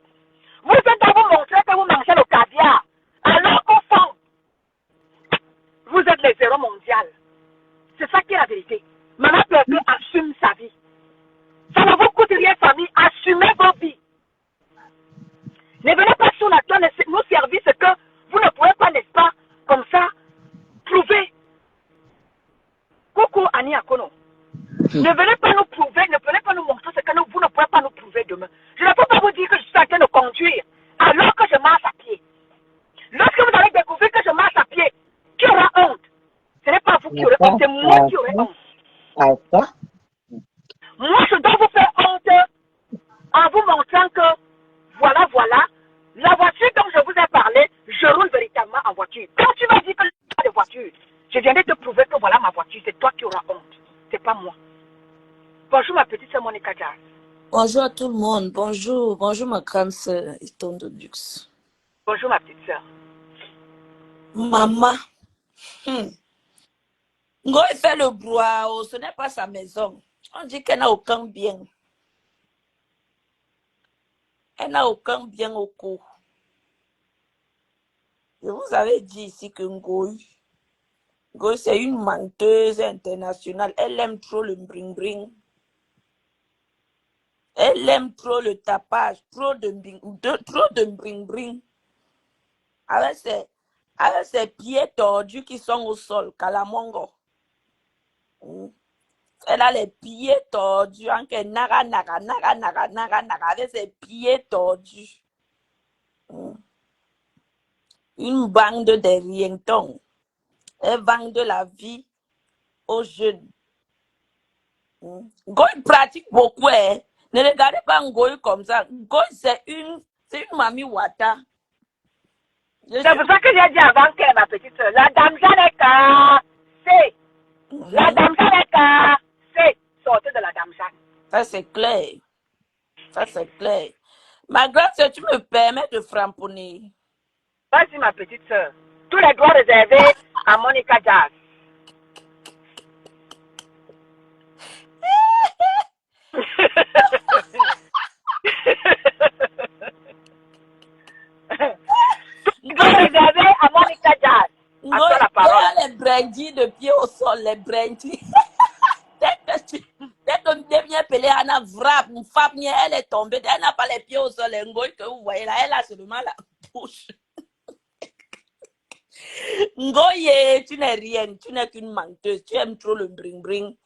Vous êtes à vous montrer que vous mangez le caviar. Alors qu'au fond, vous êtes les zéros mondial. C'est ça qui est la vérité. Maman Pépé assume sa vie. Ça ne vous coûte rien, famille. Assumez vos vies. Ne venez pas sur la toile nous servir ce que vous ne pouvez pas, n'est-ce pas, comme ça, prouver. Coucou Annie Akono. Ne venez pas nous prouver, ne venez pas nous montrer ce que vous ne pouvez pas nous prouver demain. Je ne peux pas vous dire que je suis en train de conduire alors que je marche à pied. Lorsque vous allez découvrir que je marche à pied, qui aura honte? Ce n'est pas vous qui aurez honte, c'est moi qui aurai honte. Moi, je dois vous faire honte en vous montrant que voilà, la voiture dont je vous ai parlé, je roule véritablement en voiture. Quand tu m'as dit que je n'ai pas de voiture, je viens de te prouver que voilà ma voiture, c'est toi qui auras honte, c'est pas moi. Bonjour ma petite sœur Monica Jazz. Bonjour à tout le monde, bonjour ma grande sœur Iton de luxe. Bonjour ma petite sœur. Maman, Ngoy fait le brouhaha, ce n'est pas sa maison. On dit qu'elle n'a aucun bien. Elle n'a aucun bien au cou. Je vous avais dit ici que Ngoy, c'est une menteuse internationale. Elle aime trop le bring-bring. Elle aime trop le tapage, trop de bring-bring. Avec ses pieds tordus qui sont au sol, Kalamongo. Elle a les pieds tordus, avec ses pieds tordus. Une bande de rientons. Elle vend de la vie aux jeunes. Ngoy pratique beaucoup. Ne regardez pas Ngoy comme ça. Ngoy, c'est une mamie Wata. C'est pour ça que j'ai dit avant qu'elle, ma petite soeur, la dame Janeka, c'est. La dame Janeka, c'est. Sortez de la dame Jeanne. Ça, c'est clair. Ça, c'est clair. Ma grande soeur, tu me permets de framponner. Vas-y, ma petite soeur. Tous les droits réservés à Monica Jazz. Réservé à Monica Jazz. À toi la parole. Les brindilles de pied au sol, les brindilles. Dès que devient pelée, Anna frappe, elle est tombée. Elle n'a pas les pieds au sol. Ngoy que vous voyez là, elle a seulement la bouche. Ngoye, tu n'es rien, tu n'es qu'une menteuse. Tu aimes trop le bring-bring.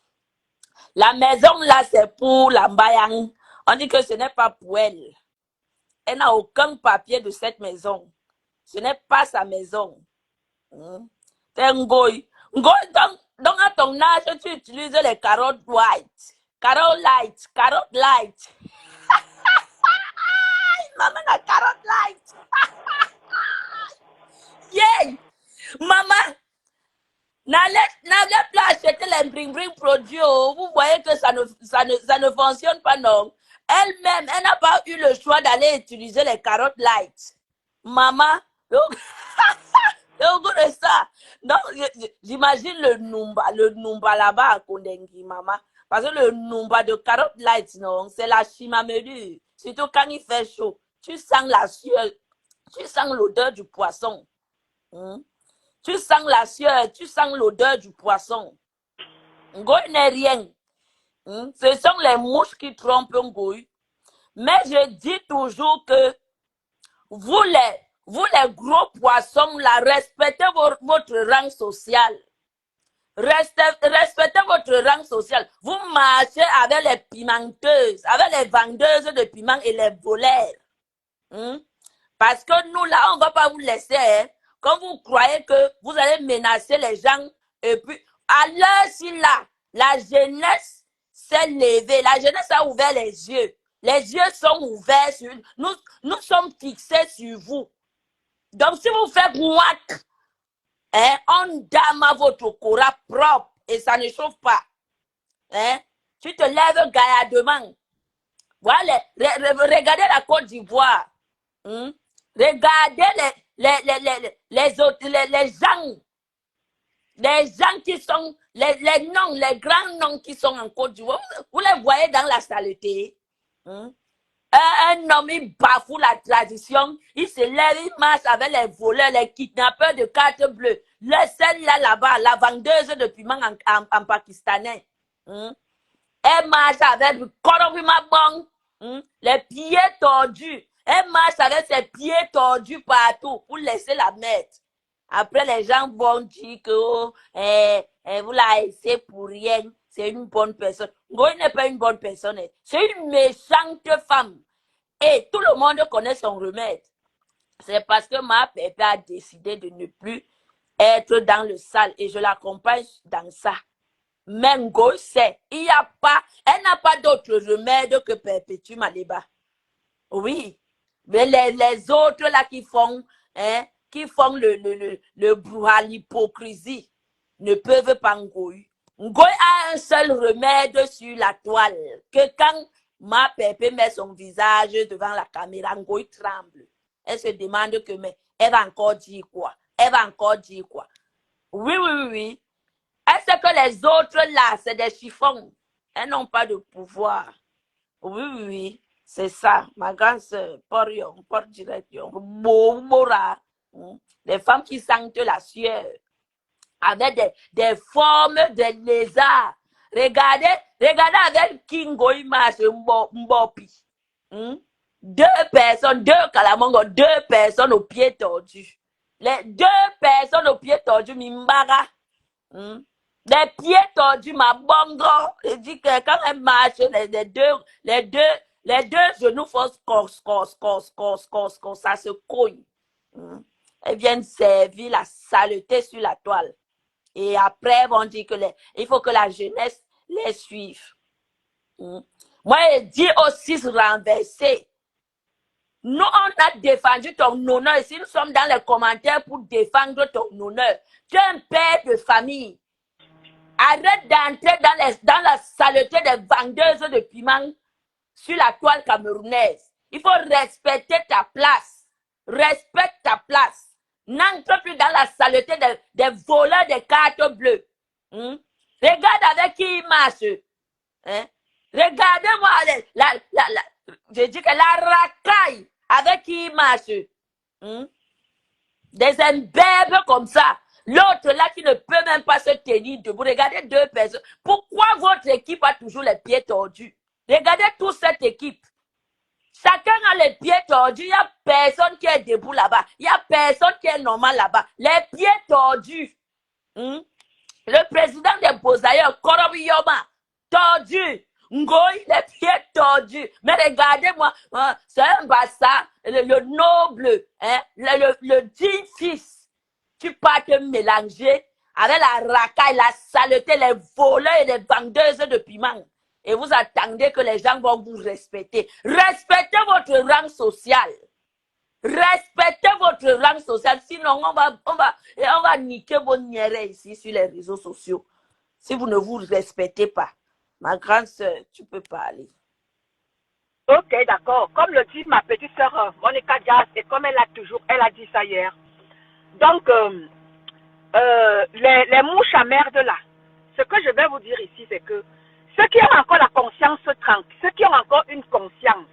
La maison là, c'est pour la Mbayang. On dit que ce n'est pas pour elle. Elle n'a aucun papier de cette maison. Ce n'est pas sa maison. C'est Ngoy. Ngoy, donc, Donc, à ton âge, tu utilises les carottes white. Carotte light. Carotte light. Maman, la carotte light. Yeah. Maman, n'allez plus acheter les bring produits. Oh. Vous voyez que ça ne fonctionne pas, non. Elle-même, elle n'a pas eu le choix d'aller utiliser les carottes light. Maman, donc, de ça. Donc, j'imagine le Numba là-bas à Kondengi, maman. Parce que le Numba de carotte light, non, c'est la chimamelu. Surtout quand il fait chaud. Tu sens la sueur, tu sens l'odeur du poisson. Tu sens la sueur, tu sens l'odeur du poisson. Ngoï n'est rien. Ce sont les mouches qui trompent Ngoï. Mais je dis toujours que vous les gros poissons, là, respectez votre rang social. Respectez votre rang social. Vous marchez avec les pimenteuses, avec les vendeuses de piments et les voleurs. Parce que nous, là, on ne va pas vous laisser. Hein. Quand vous croyez que vous allez menacer les gens, et puis, à l'heure-ci, là, la jeunesse s'est levée. La jeunesse a ouvert les yeux. Les yeux sont ouverts sur nous. Nous sommes fixés sur vous. Donc, si vous faites mouac, on dame à votre cora propre et ça ne chauffe pas. Tu te lèves gaillardement. Voilà, regardez la Côte d'Ivoire. Regardez les gens qui sont, les noms, les grands noms qui sont en Côte d'Ivoire. Vous les voyez dans la saleté. Un homme, il bafoue la tradition, il se lève, il marche avec les voleurs, les kidnappeurs de cartes bleues. Celle-là, là-bas, la vendeuse de piment en pakistanais. Elle marche avec le corobimabong, les pieds tordus. Elle marche avec ses pieds tordus partout pour laisser la mettre. Après, les gens vont dire que vous la laissez pour rien. C'est une bonne personne. Ngoï n'est pas une bonne personne. C'est une méchante femme. Et tout le monde connaît son remède. C'est parce que ma pépé a décidé de ne plus être dans le sale. Et je l'accompagne dans ça. Mais Ngoï sait, elle n'a pas d'autre remède que Perpétue Maliba. Oui. Mais les autres là qui font le brouhaha, l'hypocrisie, ne peuvent pas Ngoï. Ngoï a un seul remède sur la toile. Que quand ma pépé met son visage devant la caméra, Ngoï tremble. Elle se demande que, mais elle va encore dire quoi? Elle va encore dire quoi? Oui. Est-ce que les autres là, c'est des chiffons? Elles n'ont pas de pouvoir. Oui. C'est ça. Ma grande soeur, Porion, Port Direction, Mora. Les femmes qui sentent la sueur. Avec des formes de lézards. Regardez avec Kingo Imash Mbopi. Deux Kalamongo, deux personnes aux pieds tordus. Les deux personnes aux pieds tordus, Mimbara. Les pieds tordus, ma bongo. Je dis que quand elle marche, les deux genoux font ça se cogne. Elles viennent servir la saleté sur la toile. Et après, on dit que il faut que la jeunesse les suive. Moi, je dis aussi se renverser. Nous, on a défendu ton honneur. Si nous sommes dans les commentaires pour défendre ton honneur, tu es un père de famille. Arrête d'entrer dans la saleté des vendeuses de piments sur la toile camerounaise. Il faut respecter ta place. Respecte ta place. N'entre plus dans la saleté des voleurs de cartes bleues. Regarde avec qui il marche. Regardez-moi, je dis que la racaille avec qui il marche. Des imbèbes comme ça. L'autre là qui ne peut même pas se tenir debout. Regardez deux personnes. Pourquoi votre équipe a toujours les pieds tordus? Regardez toute cette équipe. Chacun a les pieds tordus. Il n'y a personne qui est debout là-bas. Il n'y a personne qui est normal là-bas. Les pieds tordus. Le président des Beaux-Ailleurs, Korobiyoma, tordu. Ngoï, les pieds tordus. Mais regardez-moi, c'est un bassin, le noble, le digne fils. Tu pars te mélanger avec la racaille, la saleté, les voleurs et les vendeuses de piment. Et vous attendez que les gens vont vous respecter. Respectez votre rang social. Respectez votre rang social. Sinon, on va niquer vos niérés ici sur les réseaux sociaux. Si vous ne vous respectez pas. Ma grande soeur, tu peux parler. Ok, d'accord. Comme le dit ma petite soeur Monica Jazz, et comme elle a dit ça hier. Donc, les mouches à merde là, ce que je vais vous dire ici, c'est que ceux qui ont encore la conscience tranquille, ceux qui ont encore une conscience,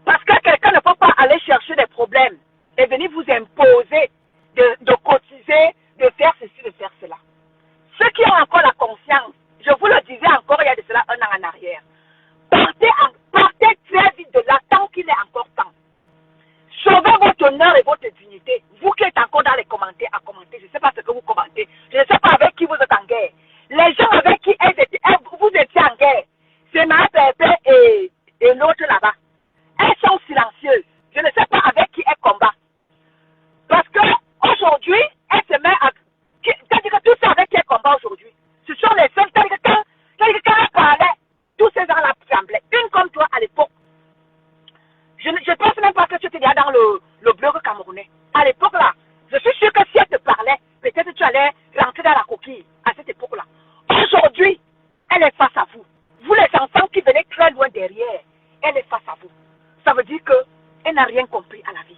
parce que quelqu'un ne peut pas aller chercher des problèmes et venir vous imposer de cotiser, de faire ceci, de faire cela. Ceux qui ont encore la conscience, je vous le disais encore il y a de cela 1 an en arrière, partez très vite de là tant qu'il est encore temps. Sauvez votre honneur et votre dignité. Vous qui êtes encore dans les commentaires à commenter, je ne sais pas ce que vous commentez, je ne sais pas avec qui vous êtes en guerre. Les gens avec qui vous étiez en guerre, c'est ma pépé et l'autre là-bas. Elles sont silencieuses. Je ne sais pas avec qui elles combattent. Parce que aujourd'hui, elles se mettent à... C'est-à-dire que tout ça avec qui elles combattent aujourd'hui, ce sont les seuls. C'est-à-dire que quand elles parlaient, tous ces gens-là tremblaient. Une comme toi à l'époque. Je ne pense même pas que tu étais déjà dans le blog camerounais. À l'époque là, je suis sûr que si elle te parlait, peut-être tu allais rentrer dans la coquille à cette époque-là. Aujourd'hui, elle est face à vous. Vous les enfants qui venaient très loin derrière, elle est face à vous. Ça veut dire qu'elle n'a rien compris à la vie.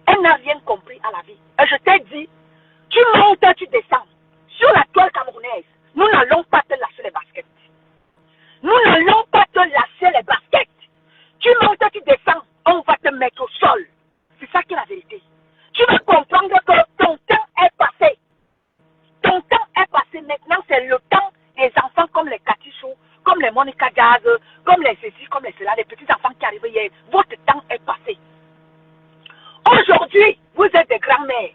Elle n'a rien compris à la vie. Et je t'ai dit, tu montes, tu descends. Sur la toile camerounaise, nous n'allons pas te lâcher les baskets. Nous n'allons pas te lâcher les baskets. Tu montes, tu descends, on va te mettre au sol. C'est ça qui est la vérité. Tu vas comprendre que ton temps est passé. Ton temps est passé. Maintenant, c'est le temps des enfants comme les Katichou, comme les Monica Jazz, comme les ceci, comme les cela, les petits enfants qui arrivent hier. Votre temps est passé. Aujourd'hui, vous êtes des grands-mères.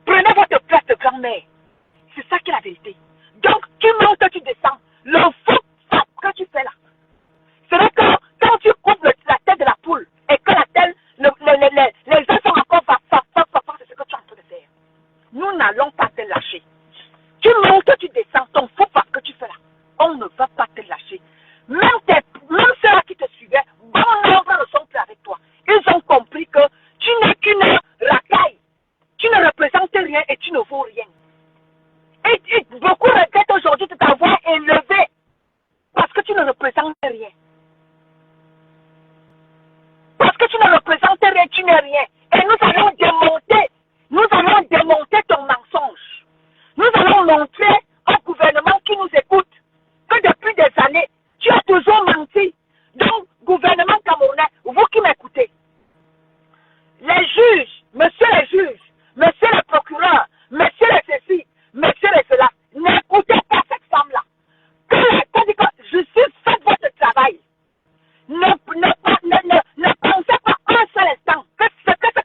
Prenez votre place de grand-mère. C'est ça qui est la vérité. Donc, tu montes, tu descends. Le fou que tu fais là, c'est vrai que quand tu coupes la tête de la poule et que la tête, les œufs sont encore c'est ce que tu es en train de faire. Nous n'allons pas te lâcher. Tu montes, tu descends, ton fou que tu fais là, on ne va pas te lâcher. Même ceux qui te suivaient, bon nombre ne sont plus avec toi. Ils ont compris que tu n'es qu'une racaille. Tu ne représentes rien et tu ne vaux rien. Et beaucoup regrettent aujourd'hui de t'avoir élevé parce que tu ne représentes rien. Parce que tu ne représentes rien, tu n'es rien. Et nous allons démonter ton mensonge. Nous allons montrer au gouvernement qui nous écoute que depuis des années, tu as toujours menti. Donc, gouvernement camerounais, vous qui m'écoutez, les juges, monsieur les juges, monsieur le procureur, monsieur les ceci, monsieur les cela, n'écoutez pas cette femme-là. Que justice, faites votre travail. Ne pensez pas un seul instant que ce que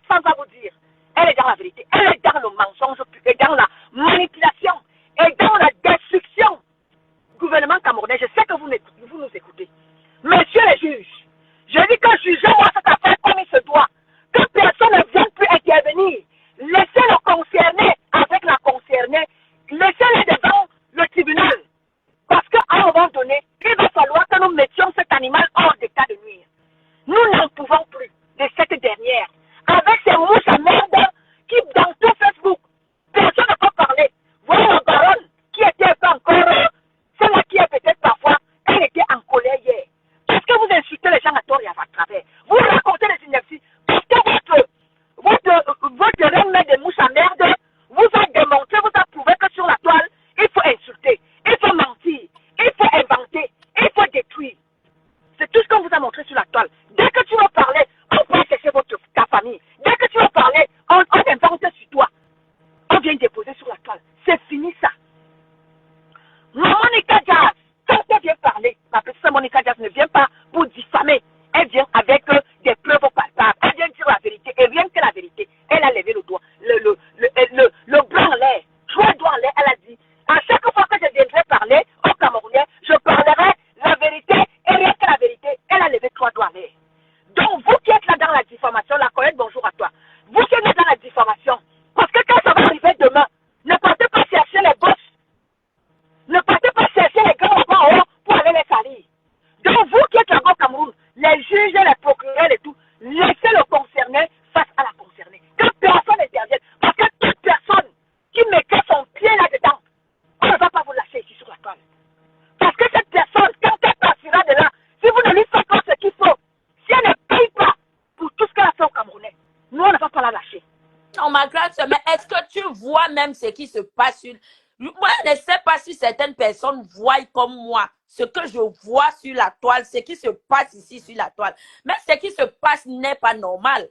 ma grande soeur, mais est-ce que tu vois même ce qui se passe sur... Moi, je ne sais pas si certaines personnes voient comme moi ce que je vois sur la toile, ce qui se passe ici sur la toile. Mais ce qui se passe n'est pas normal.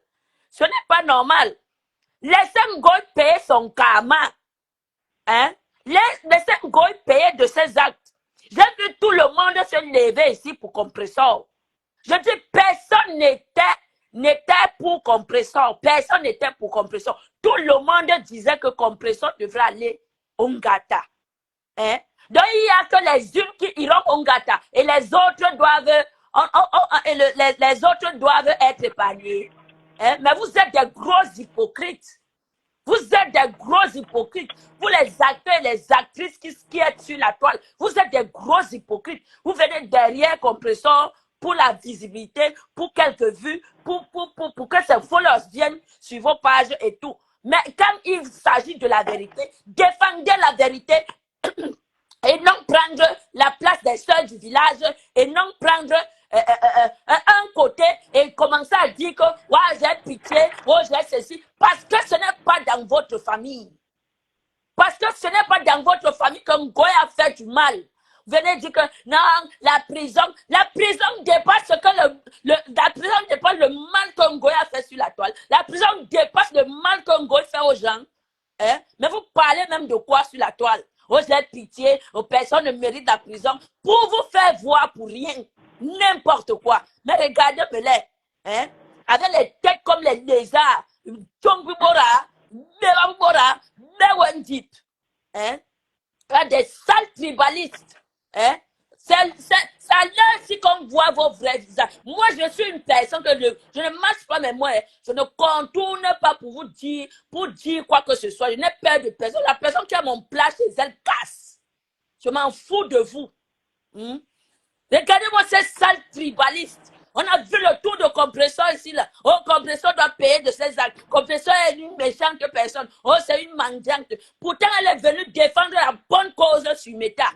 Ce n'est pas normal. Laissez Ngoy payer son karma. Hein? Laissez Ngoy payer de ses actes. J'ai vu tout le monde se lever ici pour Compressor. Je dis, personne n'était pour Compressor. Personne n'était pour Compressor. Tout le monde disait que Compressor devrait aller au Ngata. Hein? Donc, il n'y a que les unes qui iront au Ngata et les autres doivent, les autres doivent être épargnés. Hein? Mais vous êtes des gros hypocrites. Vous êtes des gros hypocrites. Vous les acteurs et les actrices qui êtes sur la toile, vous êtes des gros hypocrites. Vous venez derrière Compressor pour la visibilité, pour quelques vues, pour que ces followers viennent sur vos pages et tout. Mais quand il s'agit de la vérité, défendez la vérité et non prendre la place des sœurs du village et non prendre un côté et commencer à dire que ouais, j'ai pitié, oh, j'ai ceci, parce que ce n'est pas dans votre famille. Parce que ce n'est pas dans votre famille que Ngoy a fait du mal. Vous venez dire que non, la prison dépasse la prison dépasse le mal que Ngoy a fait sur la toile. La prison dépasse le mal que Ngoy fait aux gens. Hein? Mais vous parlez même de quoi sur la toile? Oh, j'ai pitié, oh, personne ne mérite la prison pour vous faire voir pour rien. N'importe quoi. Mais regardez-les. Hein? Avec les têtes comme les lézards. Tchombibora, Bewambora, Bewandip. Hein? Des sales tribalistes. Hein? C'est là si qu'on voit vos vrais visages. Moi, je suis une personne que je ne marche pas, mais moi, je ne contourne pas pour vous dire, quoi que ce soit. Je n'ai peur de personne. La personne qui a mon plat chez elle casse. Je m'en fous de vous. Regardez-moi ces sales tribalistes. On a vu le tour de Compressor ici, là. Oh, Compressor doit payer de ses actes. Compressor est une méchante personne. Oh, c'est une mendiante. Pourtant, elle est venue défendre la bonne cause sur Meta.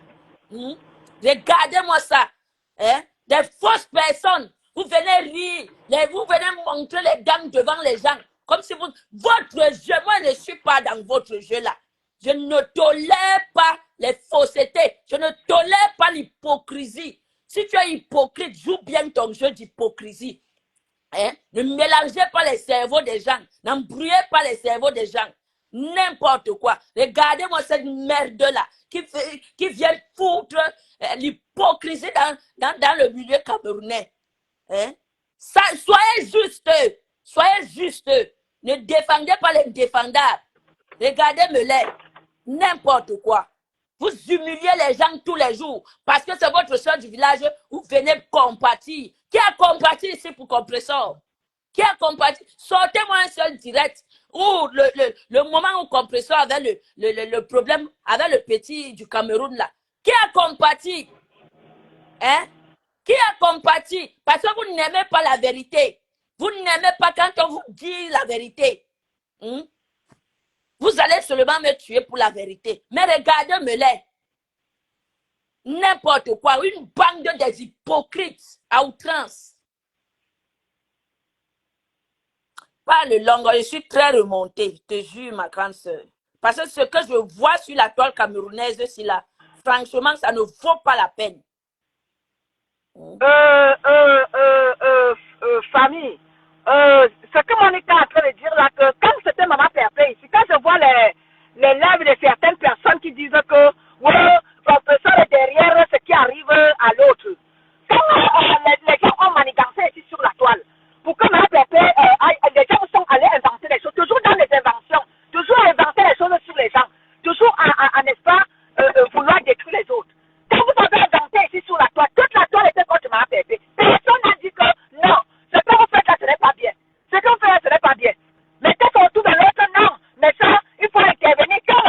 Regardez-moi ça. Hein? Des fausses personnes. Vous venez rire. Vous venez montrer les dames devant les gens. Comme si votre jeu, moi, je ne suis pas dans votre jeu là. Je ne tolère pas les faussetés. Je ne tolère pas l'hypocrisie. Si tu es hypocrite, joue bien ton jeu d'hypocrisie. Hein? Ne mélangez pas les cerveaux des gens. N'embrouillez pas les cerveaux des gens. N'importe quoi. Regardez-moi cette merde-là qui vient foutre l'hypocrisie dans le milieu camerounais. Hein? Soyez juste. Soyez juste. Ne défendez pas les défendables. Regardez-me-les. N'importe quoi. Vous humiliez les gens tous les jours parce que c'est votre soeur du village, vous venez compatir. Qui a compati ici pour Compressor? Qui a compati? Sortez-moi un seul direct où le moment où Compressor avait le problème avec le petit du Cameroun là. Qui a compati? Hein? Qui a compati? Parce que vous n'aimez pas la vérité. Vous n'aimez pas quand on vous dit la vérité. Vous allez seulement me tuer pour la vérité. Mais regardez-me-les. N'importe quoi. Une bande des hypocrites à outrance. Pas le long. Je suis très remontée. Je te jure, ma grande soeur. Parce que ce que je vois sur la toile camerounaise, c'est là. Franchement, ça ne vaut pas la peine. Famille. Ce que Monica est en train de dire là, que quand c'était Maman Perpé ici, quand je vois les lèvres de certaines personnes qui disent que ouais, Compressor est derrière ce qui arrive à l'autre. Quand les gens ont manigancé ici sur la toile, pour que Maman Perpé, les gens sont allés inventer des choses, toujours dans les inventions, toujours inventer les choses sur les gens, toujours n'est-ce pas, vouloir détruire les autres. Quand vous avez inventé ici sur la toile, toute la toile était contre Maman Perpé. Personne n'a dit que non. Ce que vous faites là, ce n'est pas bien. Ce que vous faites là, ce n'est pas bien. Mettez son tour de l'autre, non. Mais ça, il faut intervenir. Quand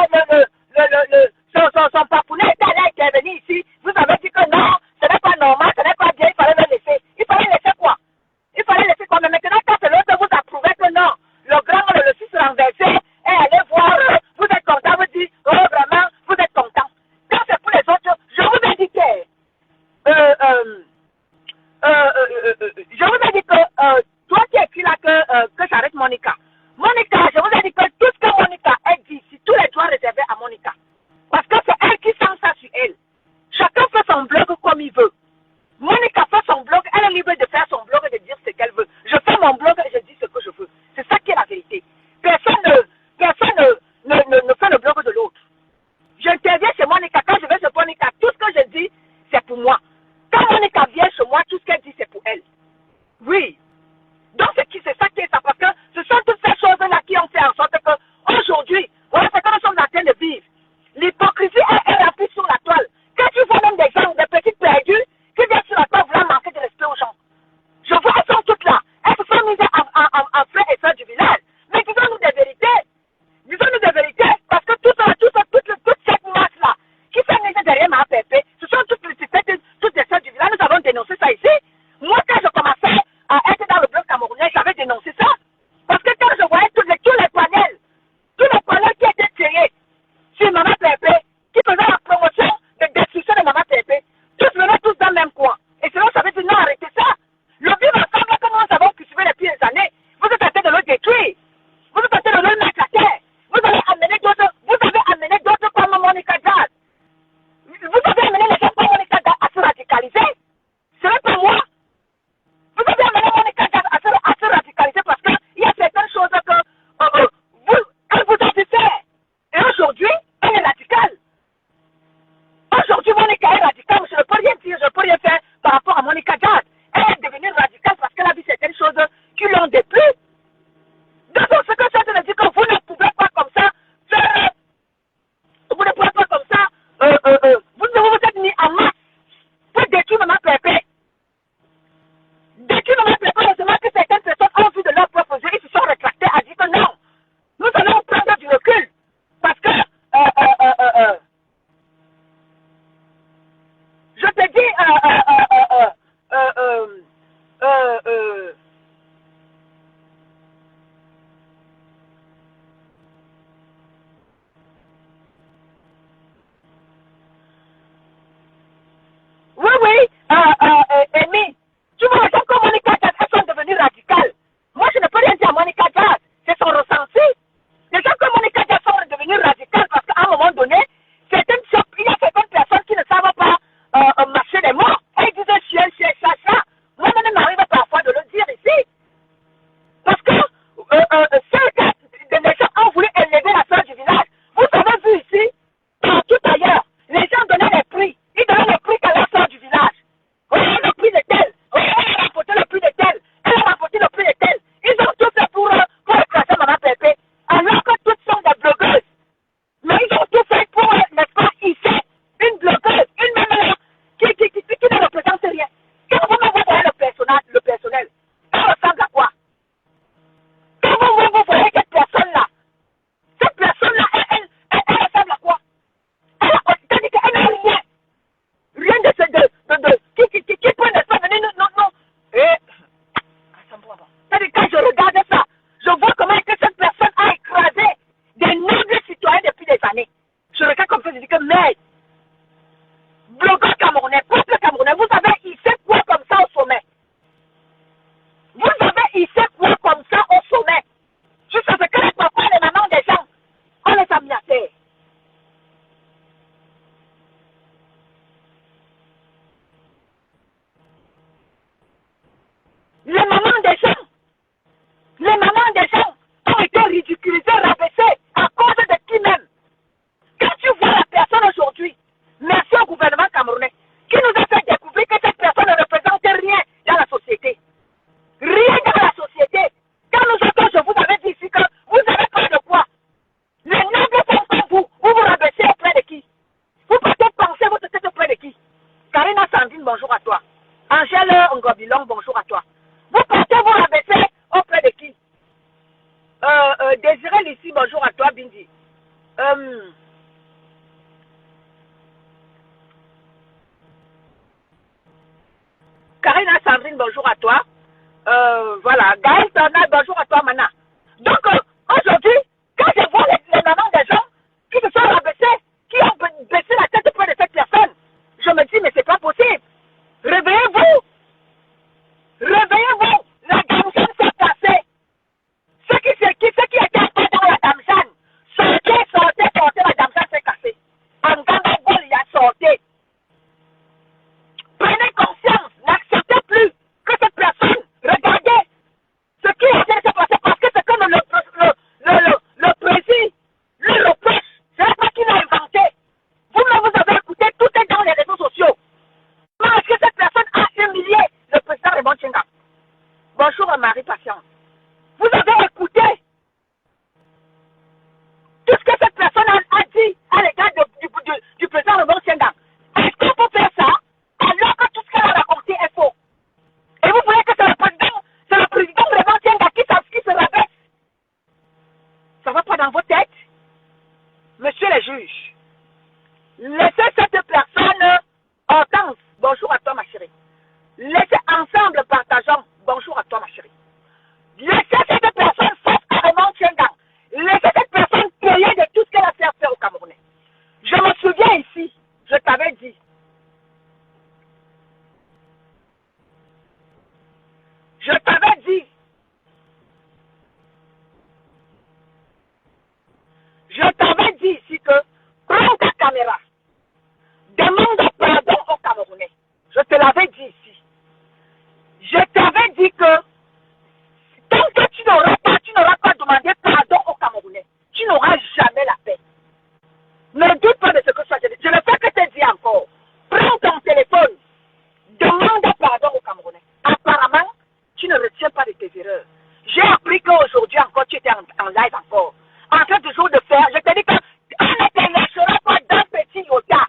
son papounet est allé intervenir ici, vous avez dit que non, ce n'est pas normal, ce n'est pas bien, il fallait le laisser. Il fallait laisser quoi? Il fallait laisser quoi? Mais maintenant, quand c'est l'autre, vous approuvez que non. Le grand, le fils renversé, et allez voir, vous êtes content, vous dites, oh vraiment, vous êtes content. Quand c'est pour les autres, je vous ai dit que, je vous ai dit que toi qui écris là que j'arrête Monica. Monica, je vous ai dit que tout ce Désiré Lucie, bonjour à toi, Bindi. Karina Sandrine, bonjour à toi. Voilà, Gaël Tornade, bonjour à toi, Mana. Donc, aujourd'hui, quand je vois les mamans des gens qui se sont rabaissés, qui ont baissé la tête auprès de cette personne, je me dis, mais c'est pas possible. Réveillez-vous. Réveillez-vous. La dame Jeanne s'est cassée. Ceux qui étaient dans la dame Jeanne, sortez, la dame Jeanne s'est cassée. En Gamba, il a sorti. Prenez conscience, n'acceptez plus que cette personne, regardez ce qui est en train de se passer parce que c'est comme le président lui reproche. Ce n'est pas qu'il a inventé. Vous-même, vous avez écouté, tout est dans les réseaux sociaux. Comment est-ce que cette personne a humilié le président Raymond Tchenga? Bonjour Marie Patience. Vous avez écouté tout ce que cette personne a dit à l'égard du président Raymond Tchenga. Est-ce qu'on peut faire ça alors que tout ce qu'elle a raconté est faux? Et vous voulez que c'est le président Raymond Tchenga qui se rabaisse? Ça ne va pas dans vos têtes? Monsieur le juge, laissez cette personne Hortense, bonjour à toi ma chérie. Laissez ensemble partageons, bonjour à toi ma chérie. Laissez cette personne face à Raymond Tchenga. Laissez cette personne payer de tout ce qu'elle a fait faire au Camerounais. Je me souviens ici, je t'avais dit. Je t'avais dit. Je t'avais dit ici que prends ta caméra. Demande pardon aux Camerounais. Je te l'avais dit ici. Je t'avais dit que tant que tu n'auras pas demandé pardon aux Camerounais, tu n'auras jamais la paix. Ne doute pas de ce que je ne fais que te dire encore. Prends ton téléphone. Demande pardon aux Camerounais. Apparemment, tu ne retiens pas de tes erreurs. J'ai appris qu'aujourd'hui encore, tu étais en live encore. En train toujours de faire, je te dis qu'on ne te laissera pas d'un petit iota.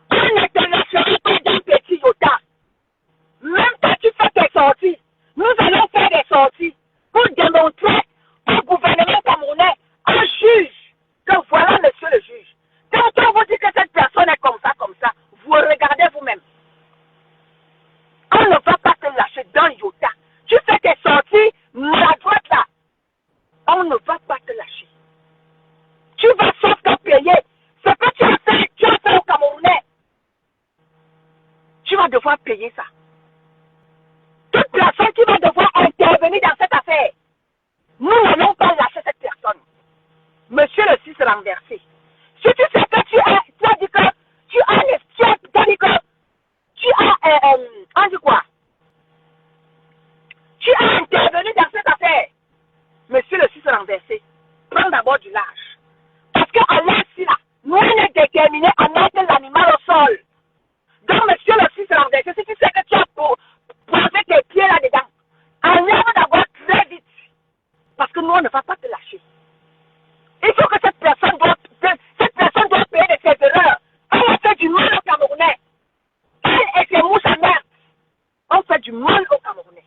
On ne te laissera pas d'un petit iota. Même quand tu fais tes sorties, nous allons faire des sorties pour démontrer au gouvernement camerounais, un juge, que voilà monsieur le juge. Quand on vous dit que cette personne est comme ça, vous regardez vous-même. On ne va pas te lâcher d'un iota. Tu fais tes sorties maladroites là. On ne va pas te lâcher. Tu vas sauf que payer ce que tu as fait au Camerounais. Tu vas devoir payer ça. Toute personne qui va devoir intervenir dans cette affaire, nous n'allons pas lâcher cette personne. Monsieur le 6 renversé. Si tu sais que tu as dit que on dit quoi? Tu as intervenu dans cette affaire. Monsieur le 6 renversé, prends d'abord du large. Parce qu'à l'instant là, nous on est déterminés à mettre l'animal au sol. Donc monsieur le 6 renversé, si tu sais que tu as posé tes pieds là-dedans, enlève d'abord très vite. Parce que nous on ne va pas te lâcher. Il faut que cette personne doit payer de ses erreurs. Elle a fait du mal au Camerounais. Elle et ses mouches à merde ont fait du mal au Camerounais.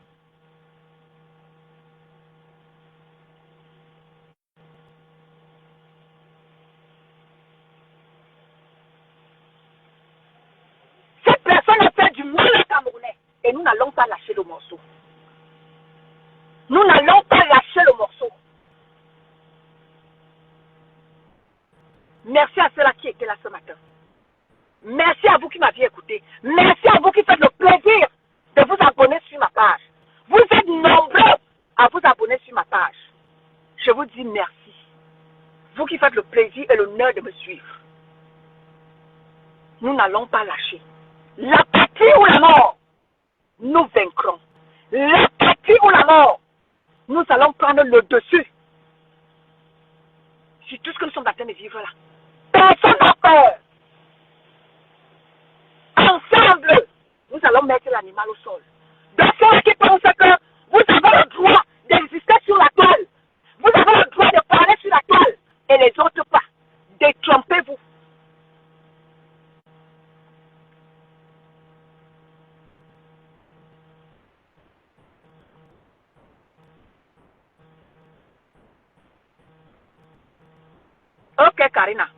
Cette personne a fait du mal au Camerounais. Et nous n'allons pas lâcher le morceau. Nous n'allons pas lâcher le morceau. Merci à ceux-là qui étaient là ce matin. Merci à vous qui m'aviez écouté. Merci à vous qui faites le plaisir de vous abonner sur ma page. Vous êtes nombreux à vous abonner sur ma page. Je vous dis merci. Vous qui faites le plaisir et l'honneur de me suivre. Nous n'allons pas lâcher. La patrie ou la mort, nous vaincrons. La patrie ou la mort, nous allons prendre le dessus sur tout ce que nous sommes en train de vivre là. Personne n'a peur. Ensemble, nous allons mettre l'animal au sol. De ceux qui pensent que vous avez le droit d'exister sur la toile, vous avez le droit de parler sur la toile, et les autres pas. Détrompez-vous. Joker Karina.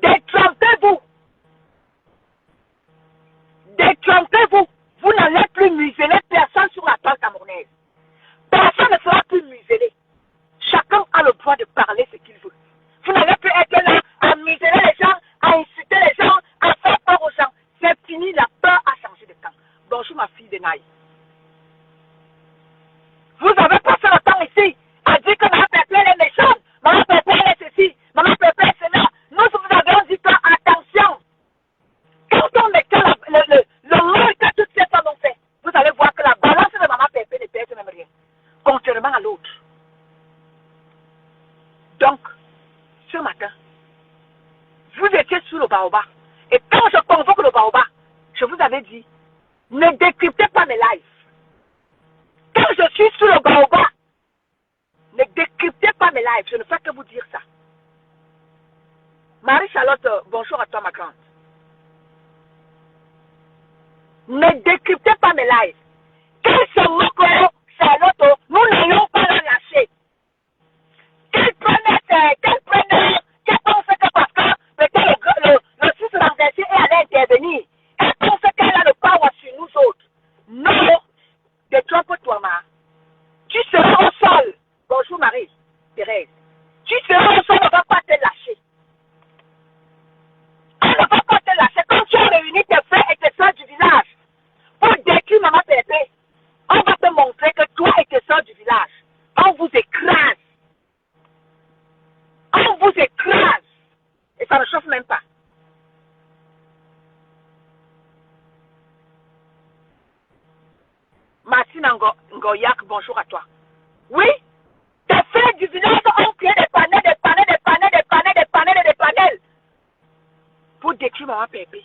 Détrompez-vous. Détrompez-vous. Vous n'allez plus museler personne sur la toile camerounaise. Personne ne sera plus muselé. Chacun a le droit de parler ce qu'il veut. Vous n'allez plus être là à museler les gens, à insulter les gens, à faire peur aux gens. C'est fini, la peur a changé de camp. Bonjour ma fille de Naï. Vous avez passé le temps ici à dire que Maman Pépé elle est méchante, Maman Pépé elle est ceci, Maman Pépé elle est cela. Nous vous avons dit pas attention. Quand on mettait le mal que toutes ces femmes ont fait, vous allez voir que la balance de Maman Pépé ne pèse même rien, contrairement à l'autre. Donc, ce matin, vous étiez sous le baobab. Et quand je convoque le baobab, je vous avais dit, ne décryptez pas mes lives. Quand je suis sous le baobab, ne décryptez pas mes lives. Je ne fais que vous dire ça. Marie-Charlotte, bonjour à toi ma grande. Ne décryptez pas mes lives. Quand ce mot Charlotte, nous n'allons pas la lâcher. Qu'elle pense que parce que peut-être le fils renversé est allé intervenir, elle pense qu'elle a le power sur nous autres. Non, détrompe-toi, ma. Tu seras au sol. Bonjour, Marie-Thérèse. Tu seras au sol, on ne va pas te lâcher. On ne va pas te lâcher. Quand tu as réuni tes frères et tes soeurs du village pour détruire Maman Pépé, on va te montrer que toi et tes soeurs du village, on vous écrase. On vous écrase. Et ça ne chauffe même pas. Martine Ngoyak, bonjour à toi. Oui, tes frères du village ont créé des panels pour détruire Maman Pépé.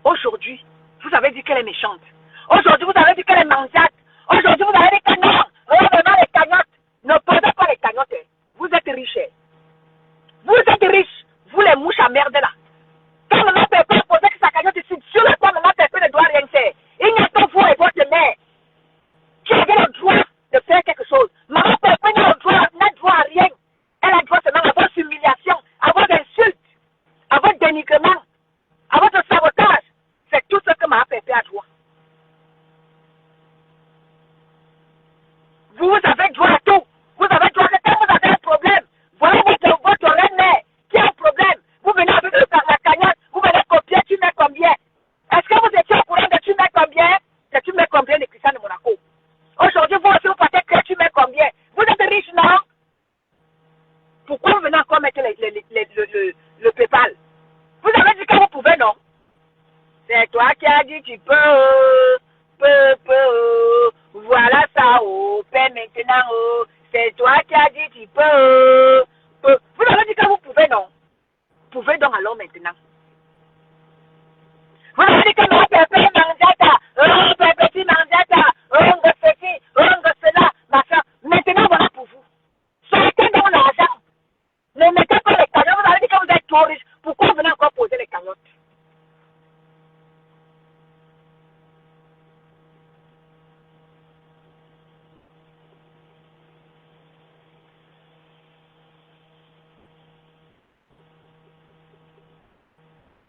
Aujourd'hui, vous avez dit qu'elle est méchante. Aujourd'hui, vous avez dit qu'elle est mangeante. Aujourd'hui, vous avez dit que non. Vraiment les cagnottes. Ne posez pas les cagnottes. Vous êtes riches. Vous êtes riches. Vous les mouches à merde là. Quand Maman Pépé a posé sa cagnotte ici, sur le point, Maman Pépé ne doit rien faire. Il n'y a que vous et votre mère qui avez le droit de faire quelque chose. Maman Pépé n'a droit à rien. Elle a droit seulement à votre humiliation, à votre insulte, à votre dénigrement, à votre sabotage. C'est tout ce que Maman Pépé a droit. Vous avez droit à tout. Vous avez droit à quand vous avez un problème. Voilà votre reine-mère qui a un problème. Vous venez avec la cagnotte, vous venez copier, tu mets combien? Est-ce que vous étiez au courant de tu mets combien? Que tu mets combien de Christian de Monaco? Aujourd'hui, vous aussi, vous pensez que tu mets combien? Vous êtes riche, non? Pourquoi vous venez encore mettre le PayPal? Vous avez dit que vous pouvez, non? C'est toi qui as dit tu peux. Voilà ça, oh, paie maintenant, oh. C'est toi qui as dit tu peux. Vous avez dit que vous pouvez, non? Vous pouvez donc alors maintenant. Vous avez dit que Maman Pépé mangiata, oh, Pépé mangiata, oh, ceci, oh, cela, machin. Maintenant, voilà pour vous. Sortez dans l'argent. Ne mettez pas les cagnottes. Vous avez dit que vous êtes trop riche. Pourquoi vous venez encore poser les cagnottes?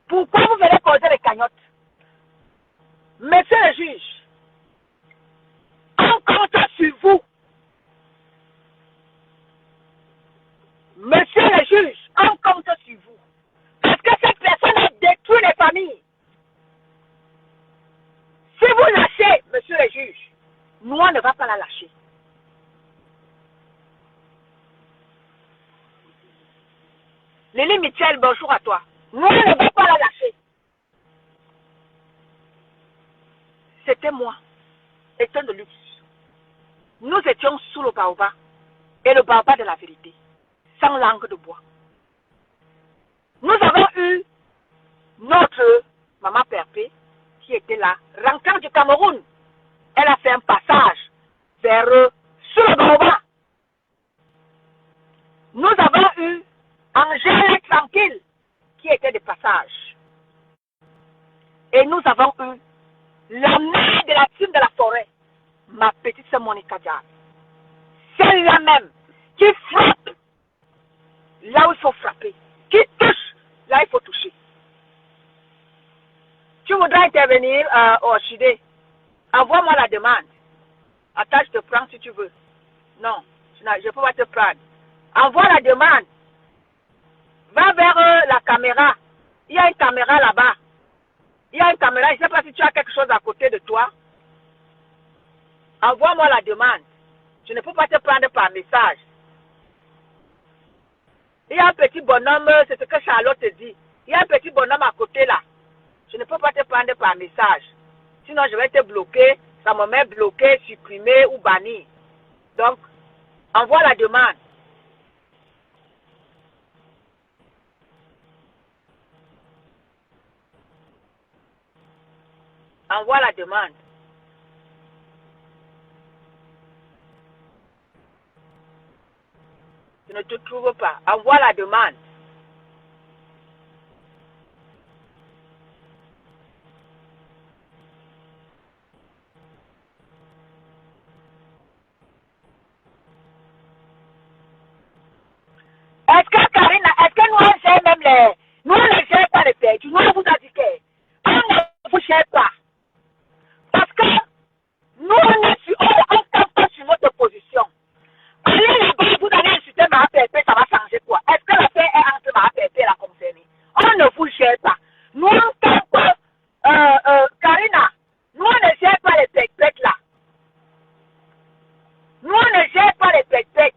Pourquoi vous venez poser les cagnottes? Monsieur le juge, on compte sur vous. Monsieur le juge, on compte sur vous. Parce que cette personne a détruit les familles. Si vous lâchez, monsieur le juge, nous, on ne va pas la lâcher. Lily Mitchell, bonjour à toi. Nous, on ne va pas la lâcher. C'était moi, étant de luxe. Nous étions sous le baobab et le baobab de la vérité, sans langue de bois. Nous avons eu notre Maman Pépé qui était là, rentrant du Cameroun. Elle a fait un passage vers sous le baobab. Nous avons eu Angèle Tranquille qui était de passage. Et nous avons eu la mère de la team de la forêt, ma petite sœur Monica Diaz. Celle-là même qui frappe là où il faut frapper. Qui touche, là il faut toucher. Tu voudrais intervenir au Chidé? Envoie-moi la demande. Attends, je te prends si tu veux. Non, je ne peux pas te prendre. Envoie la demande. Va vers la caméra. Il y a une caméra là-bas. Il y a une caméra. Je ne sais pas si tu as quelque chose à côté de toi. Envoie-moi la demande. Je ne peux pas te prendre par message. Il y a un petit bonhomme, c'est ce que Charlotte te dit. Il y a un petit bonhomme à côté là. Je ne peux pas te prendre par message. Sinon, je vais te bloquer. Ça me met bloqué, supprimé ou banni. Donc, envoie la demande. Envoie la demande. Je ne te trouve pas. Envoie la demande. Est-ce que Karina, est-ce que nous on gère même les... Nous on ne gère pas les perdus. Nous on vous a dit que on ne vous gère pas. Parce que nous on est sur, on campe sur notre position. Allez là-bas, vous allez insulter ma PP, ça va changer quoi? Est-ce que la paix est entre ma PP et la concernée? On ne vous gère pas. Nous on campe, Karina, nous on ne gère pas les pec-pec là. Nous on ne gère pas les pec-pec.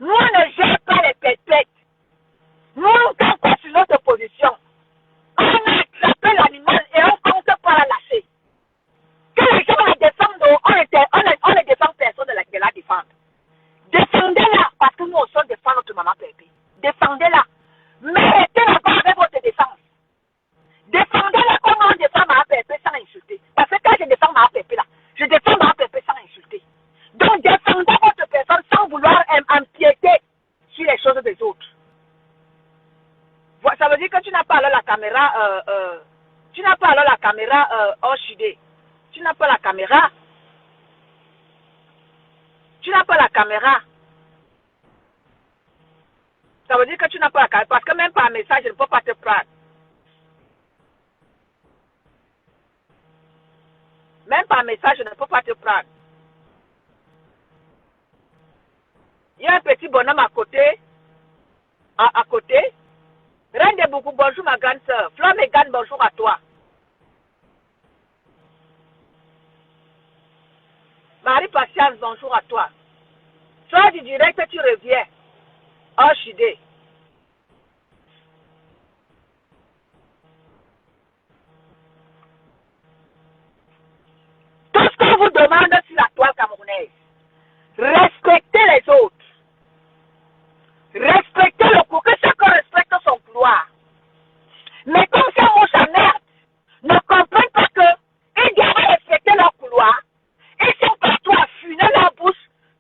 Nous on ne gère pas les pec-pec. Nous on campe sur notre position. On a attrapé l'animal et on compte pas la lâcher. Que les gens la défendent, on ne défend personne de la défendre. Défendez-la parce que nous on sort défendre notre maman Pépé. Défendez-la. Mettez là-bas avec votre défense. Défendez-la comme on défend ma Pépé sans insulter. Parce que quand je défends ma Pépé là, je défends ma Pépé sans insulter. Donc défendez votre personne sans vouloir empiéter sur les choses des autres. Ça veut dire que tu n'as pas alors la caméra, hors Chidé. Tu n'as pas la caméra. Tu n'as pas la caméra. Ça veut dire que tu n'as pas la caméra. Parce que même par message, je ne peux pas te prendre. Même par message, je ne peux pas te prendre. Il y a un petit bonhomme à côté. À côté. Reine de beaucoup, bonjour ma grande soeur. Flore Megan, bonjour à toi. Marie Patience, bonjour à toi. Sois du direct, tu reviens. Oh, Chidé. Tout ce qu'on vous demande sur la toile camerounaise, respectez les autres. Respectez le couloir, que chacun respecte son couloir. Mais comme ça, mon sa merde ne comprennent pas qu'ils doivent respecter leur couloir. Ils sont partout à funer leur bouche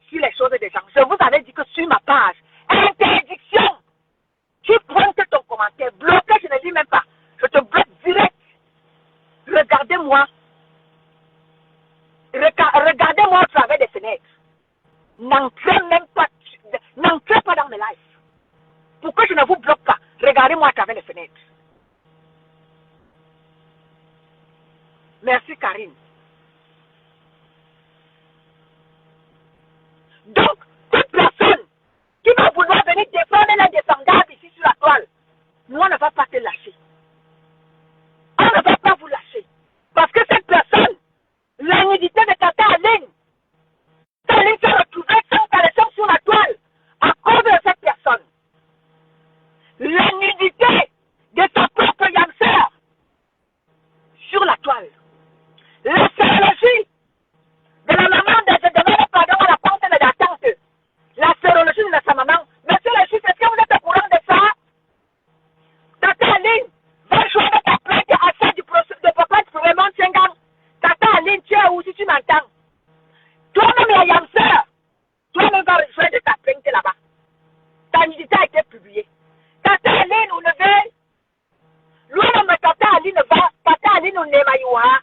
sur les choses des gens. Je vous avais dit que sur ma page, interdiction. Tu prends ton commentaire, bloqué, je ne dis même pas. Je te bloque direct. Regardez-moi. Regardez-moi à travers des fenêtres. N'entrez même pas. N'entrez pas dans mes lives. Pourquoi je ne vous bloque pas? Regardez-moi à travers les fenêtres. Merci Karine. Donc, toute personne qui va vouloir venir défendre l'indéfendable ici sur la toile, nous on ne va pas te lâcher. On ne va pas vous lâcher. Parce que cette personne, la nudité de Tata Aline, Aline s'est retrouvée sans caleçon sur la toile à cause de cette personne. La nudité de sa propre yamseur sur la toile. La sérologie de la maman de demande pardon à la tante de la tante. La sérologie de sa maman. Monsieur le juge, est-ce que vous êtes au courant de ça? Tata Aline va joindre ta plainte à celle du papa de Raymond Sengham. Tata Aline, tu es où si tu m'entends? Toi-même la yamseur, toi-même va rejoindre ta plainte là-bas. Ta nudité a été publiée. Tata Aline, on ne veut. Lui-même, Tata Aline va. Tata Aline, on ne maïwa.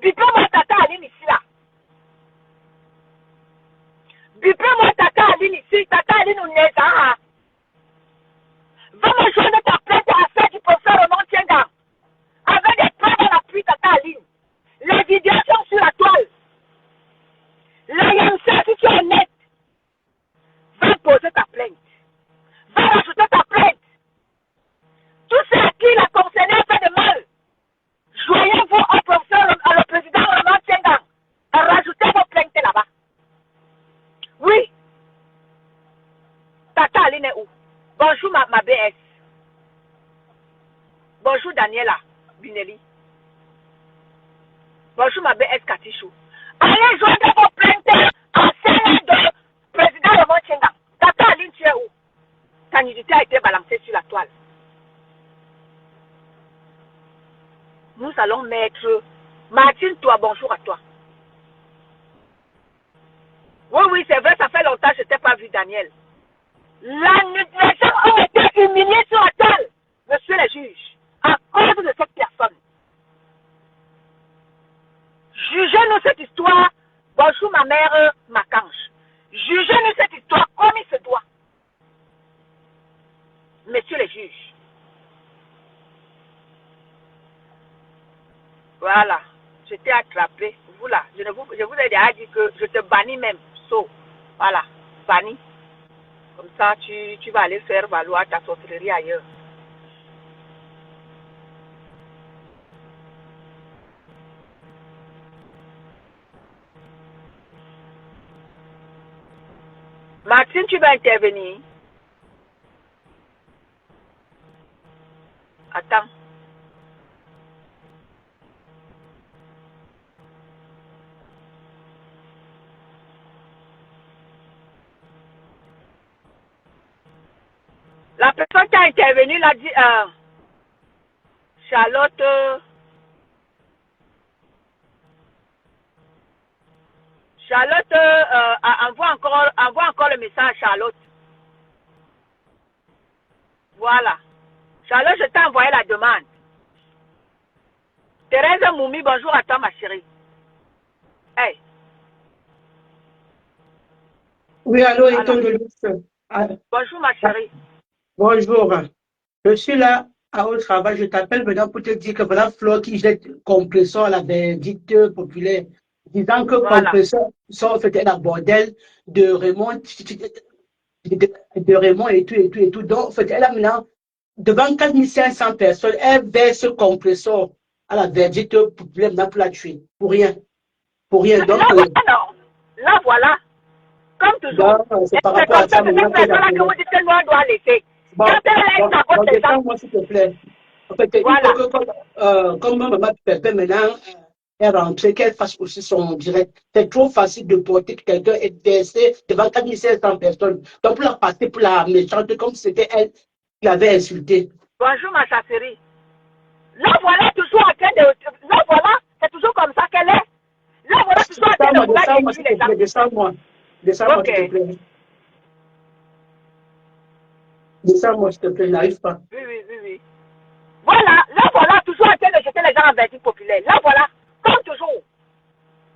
Bipez-moi Tata Aline ici là. Daniela Binelli. Bonjour ma belle Katichou. Allez joindre vos plaintes en scène de président Raymond Tchenga. Tata Aline, tu es où? Ta nudité a été balancée sur la toile. Nous allons mettre Martine, toi, bonjour à toi. Oui, c'est vrai, ça fait longtemps que je t'ai pas vu, Daniel. Les gens ont été humiliés sur la toile, monsieur le juge, à cause de cette personne. Jugez-nous cette histoire. Bonjour ma mère Macanche. Jugez-nous cette histoire comme il se doit. Monsieur le juge. Voilà. Je t'ai attrapé. Vous là. Je vous ai déjà dit que je te bannis même. Voilà. Banni. Comme ça, tu vas aller faire valoir ta sorcellerie ailleurs. Martine, tu vas intervenir. Attends. La personne qui a intervenu l'a dit, Charlotte, envoie encore le message à Charlotte. Voilà. Charlotte, je t'ai envoyé la demande. Thérèse Moumi, bonjour à toi ma chérie. Hey. Oui, allô, Voilà. Eton de Luxe. Bonjour ma chérie. Bonjour. Je suis là au travail. Je t'appelle maintenant pour te dire que voilà Flo qui jette compresseur à la vindicte populaire, disant que Voilà. compresseur ça fait un bordel de Raymond, de Raymond et tout. Donc, en fait, elle a maintenant, devant 4500 personnes, elle verse compresseur à la vindicte populaire maintenant pour la tuer. Pour rien. Pour rien. Donc, Là, voilà. Comme toujours. c'est par rapport à ça maintenant que que vous dites que nous doit laisser. Moi, s'il te plaît. En fait, voilà. Il faut que, comme maman Pépé maintenant est rentrée, qu'elle fasse aussi son direct. C'est trop facile de porter quelqu'un et de verser devant 4500 personnes. Donc, pour la passer pour la méchante, comme c'était elle qui l'avait insultée. Bonjour, ma chasserie. Là, voilà, toujours en train de. Là, voilà, c'est toujours comme ça qu'elle est. Là, voilà, toujours en train de vouloir détruire les gens. Descends-moi, s'il te plaît. Descends-moi, s'il te plaît, je n'arrive pas. Oui. Voilà, voilà, toujours en train de jeter les gens en verdict populaire. Là, voilà, comme toujours.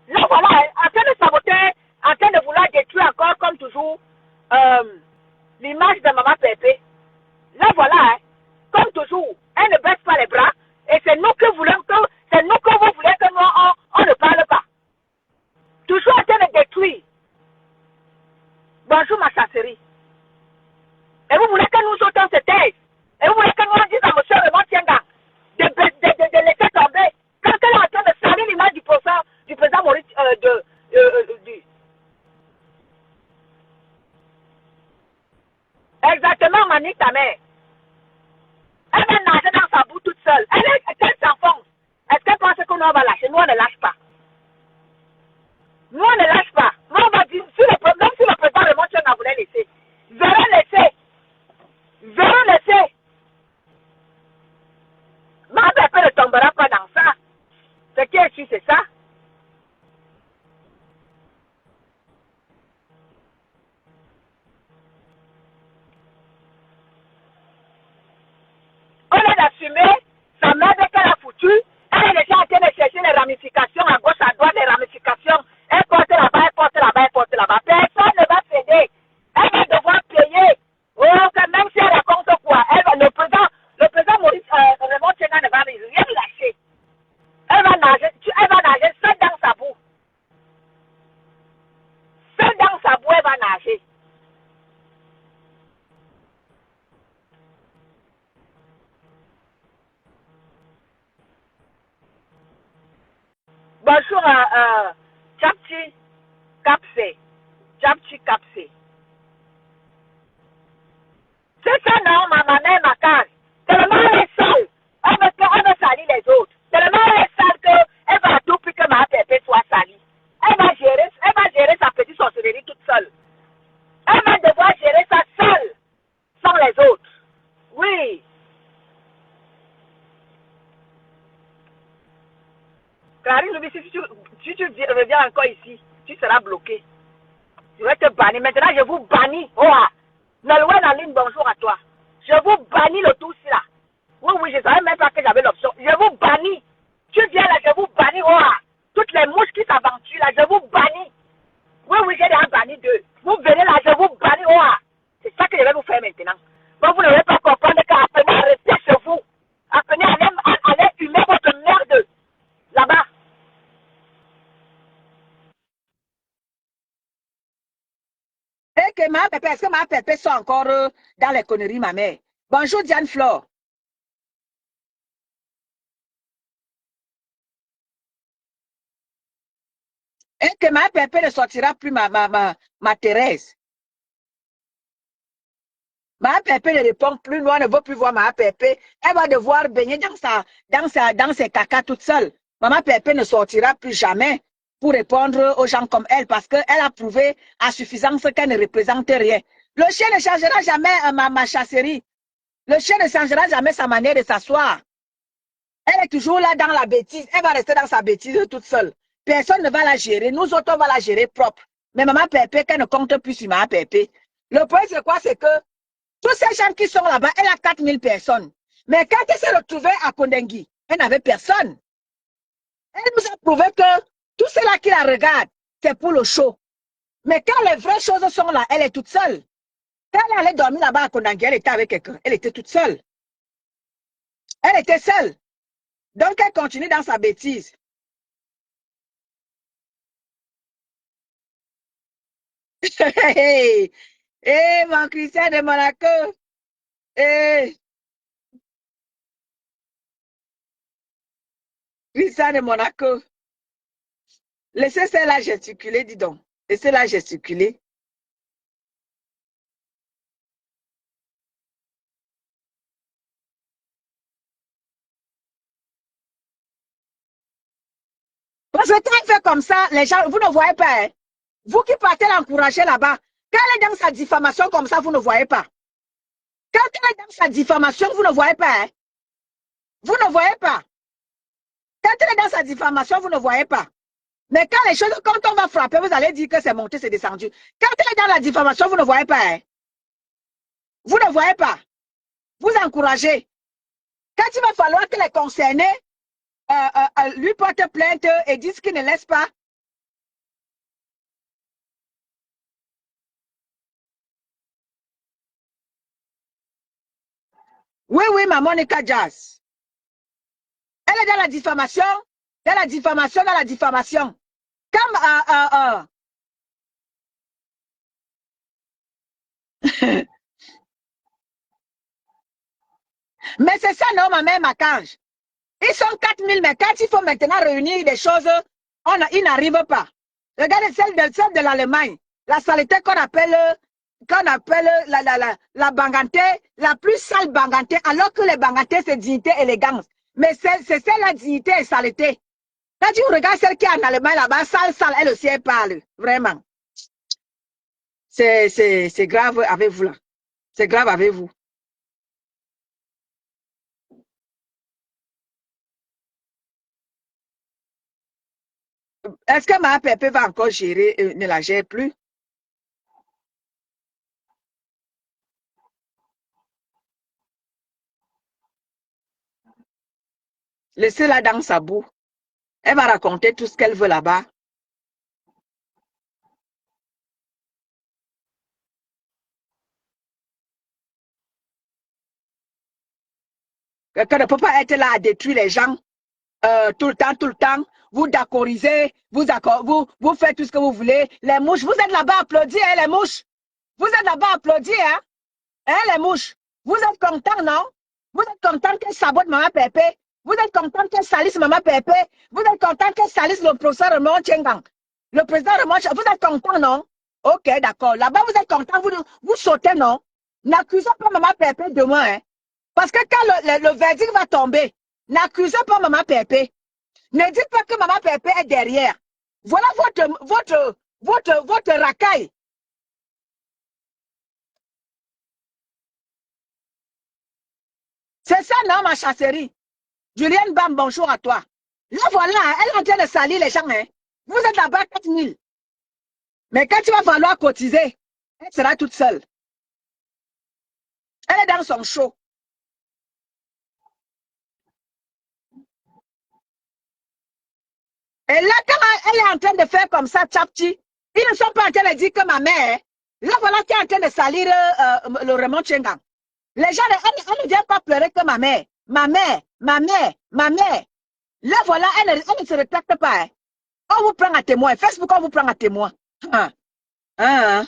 Là, voilà, en train de saboter, en train de vouloir détruire encore, comme toujours, l'image de maman Pépé. Là, voilà, comme toujours, elle ne baisse pas les bras. Et c'est nous que vous voulez que nous, on ne parle pas. Toujours en train de détruire. Bonjour, ma chasserie. Et vous voulez que nous autres se taisent. Et vous voulez que nous disions à M. Raymond Tchenga de laisser tomber. Quand elle est en train de salir l'image du président Maurice Exactement, Mani, ta mère. Elle va nager dans sa boue toute seule. Elle s'enfonce. Est-ce qu'elle pense que nous on va lâcher? Nous on ne lâche pas. Nous on ne lâche pas. Nous on va dire, même si le président Raymond Tchenga voulait laisser. Verrons laisser. Ma pépé ne tombera pas dans ça. Ce qui est sûr, c'est ça. On est d'assumer sa mère qu'elle a foutu. Elle est déjà en train de chercher les ramifications à gauche, à droite, les ramifications. Elle porte là-bas. Personne ne va céder. Elle va devoir payer. Oh, même si elle raconte quoi, le président Maurice Raymond Tchenga ne va rien lâcher. Elle va nager seule dans sa boue. Seule dans sa boue, elle va nager. Bonjour, Japchi Kapse. C'est ça, non, ma mère, ma case. Tellement elle est seule. Elle veut Clarisse, si tu reviens encore ici, tu seras bloqué. Je vais te bannir. Maintenant, je vous bannis. Oh, Nolwenn Aline, bonjour à toi. Je vous bannis le tout là. Oui, oui, je ne savais même pas que j'avais l'option. Je vous bannis. Tu viens là, je vous bannis. Oh, toutes les mouches qui s'aventurent là, je vous bannis. Oui, oui, j'ai déjà banni deux. Vous venez là, je vous bannis. Oh, c'est ça que je vais vous faire maintenant. Donc, vous ne devez pas comprendre qu'apprenez à rester chez vous. Apprenez à aller humer votre merde là-bas. Et que ma pépé, est-ce que ma pépé sont encore dans les conneries, ma mère? Bonjour, Diane Flore. Et que ma pépé ne sortira plus ma Thérèse. Ma pépé ne répond plus, moi ne veut plus voir ma pépé. Elle va devoir baigner dans ses caca toute seule. Maman pépé ne sortira plus jamais pour répondre aux gens comme elle parce qu'elle a prouvé à suffisance qu'elle ne représente rien. Le chien ne changera jamais ma chasserie. Le chien ne changera jamais sa manière de s'asseoir. Elle est toujours là dans la bêtise. Elle va rester dans sa bêtise toute seule. Personne ne va la gérer. Nous autres, on va la gérer propre. Mais maman pépé, qu'elle ne compte plus sur maman pépé. Le point, c'est quoi? C'est que tous ces gens qui sont là-bas, elle a 4000 personnes. Mais quand elle s'est retrouvée à Kondengui, elle n'avait personne. Elle nous a prouvé que tout cela qui la regarde, c'est pour le show. Mais quand les vraies choses sont là, elle est toute seule. Quand elle allait dormir là-bas à Kondengui, elle était avec quelqu'un. Elle était toute seule. Elle était seule. Donc, elle continue dans sa bêtise. Hey, hey, mon Christian de Monaco. Hey, Christian de Monaco. Laissez celle-là gesticuler, dis donc. Laissez-la gesticuler. Parce que quand elle fait comme ça, les gens, vous ne voyez pas, hein? Vous qui partez l'encourager là-bas, quand elle est dans sa diffamation comme ça, vous ne voyez pas. Quand elle est dans sa diffamation, vous ne voyez pas, hein? Vous ne voyez pas. Quand elle est dans sa diffamation, vous ne voyez pas. Mais quand les choses, quand on va frapper, vous allez dire que c'est monté, c'est descendu. Quand elle est dans la diffamation, vous ne voyez pas, hein? Vous ne voyez pas. Vous encouragez. Quand il va falloir que les concernés lui portent plainte et disent qu'il ne laisse pas. Oui, oui, ma Monica Jazz. Elle est dans la diffamation, dans la diffamation, dans la diffamation. Comme mais c'est ça, non, ma mère Macange. Ils sont 4000, mais quand il faut maintenant réunir des choses, ils n'arrivent pas. Regardez celle de l'Allemagne, la saleté qu'on appelle la banganté, la plus sale banganté, alors que les bangantés, c'est dignité, élégance. Mais c'est celle-là, dignité et saleté. Quand tu regardes celle qui est en Allemagne là-bas, sale, elle aussi, elle parle. Vraiment. C'est grave avec vous là. C'est grave avec vous. Est-ce que ma pépé va encore gérer, ne la gère plus? Laissez-la dans sa boue. Elle va raconter tout ce qu'elle veut là-bas. Quelqu'un ne peut pas être là à détruire les gens tout le temps. Vous d'accordsez, vous faites tout ce que vous voulez. Les mouches, vous êtes là-bas à applaudir, hein, les mouches. Vous êtes là-bas à applaudir, hein? Hein, les mouches. Vous êtes contents, non? Vous êtes contents qu'elle sabote Maman Pépé? Vous êtes contents qu'elle salisse Maman Pépé? Vous êtes contents qu'elle salisse le professeur Raymond Tchengang? Le président Raymond Tchengang, vous êtes contents, non? Ok, d'accord. Là-bas, vous êtes contents, vous sautez, non? N'accusez pas Maman Pépé demain, hein? Parce que quand le verdict va tomber, n'accusez pas Maman Pépé. Ne dites pas que Maman Pépé est derrière. Voilà votre racaille. C'est ça, non, ma chasserie. Julienne Bam, bonjour à toi. Là, voilà, elle est en train de salir les gens. Hein. Vous êtes là-bas 4 000. Mais quand il va falloir cotiser, elle sera toute seule. Elle est dans son show. Et là, quand elle est en train de faire comme ça, Chapchi, ils ne sont pas en train de dire que ma mère, là, voilà qui est en train de salir le Raymond Chengang. Les gens, elle ne vient pas pleurer que ma mère. Ma mère, ma mère, ma mère. Là, voilà, elle ne se rétracte pas. Hein. On vous prend à témoin. Facebook, on vous prend à témoin. Hein. Hein.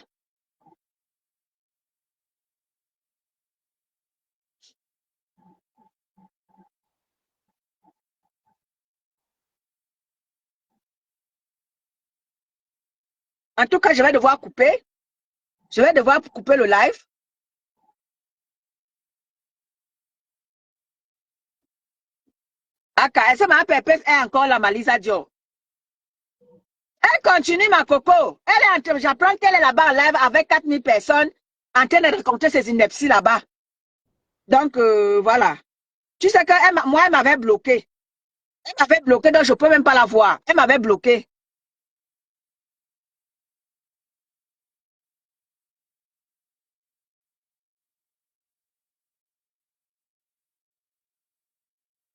En tout cas, je vais devoir couper. Je vais devoir couper le live. Aka, est-ce que ma pépesse est encore là, Malisa Dio? Elle continue, ma coco. Elle est en train, j'apprends qu'elle est là-bas en live avec 4 000 personnes en train de raconter ses inepties là-bas. Donc, voilà. Tu sais que moi, elle m'avait bloqué. Elle m'avait bloqué, donc je ne peux même pas la voir. Elle m'avait bloqué.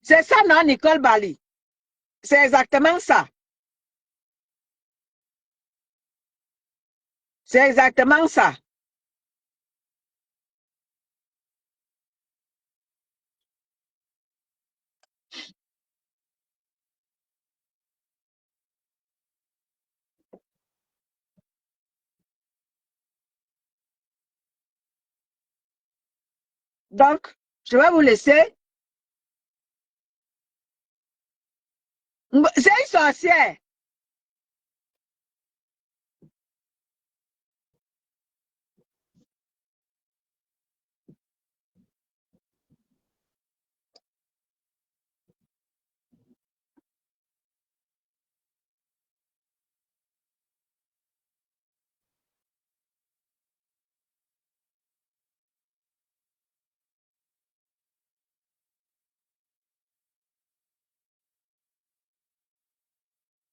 C'est ça, non, Nicole Bali? C'est exactement ça. C'est exactement ça. Donc, je vais vous laisser. C'est une sorcière.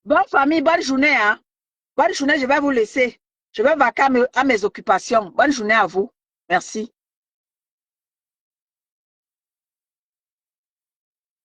Bonne famille, bonne journée. Hein? Bonne journée, je vais vous laisser. Je vais vaquer à mes occupations. Bonne journée à vous. Merci.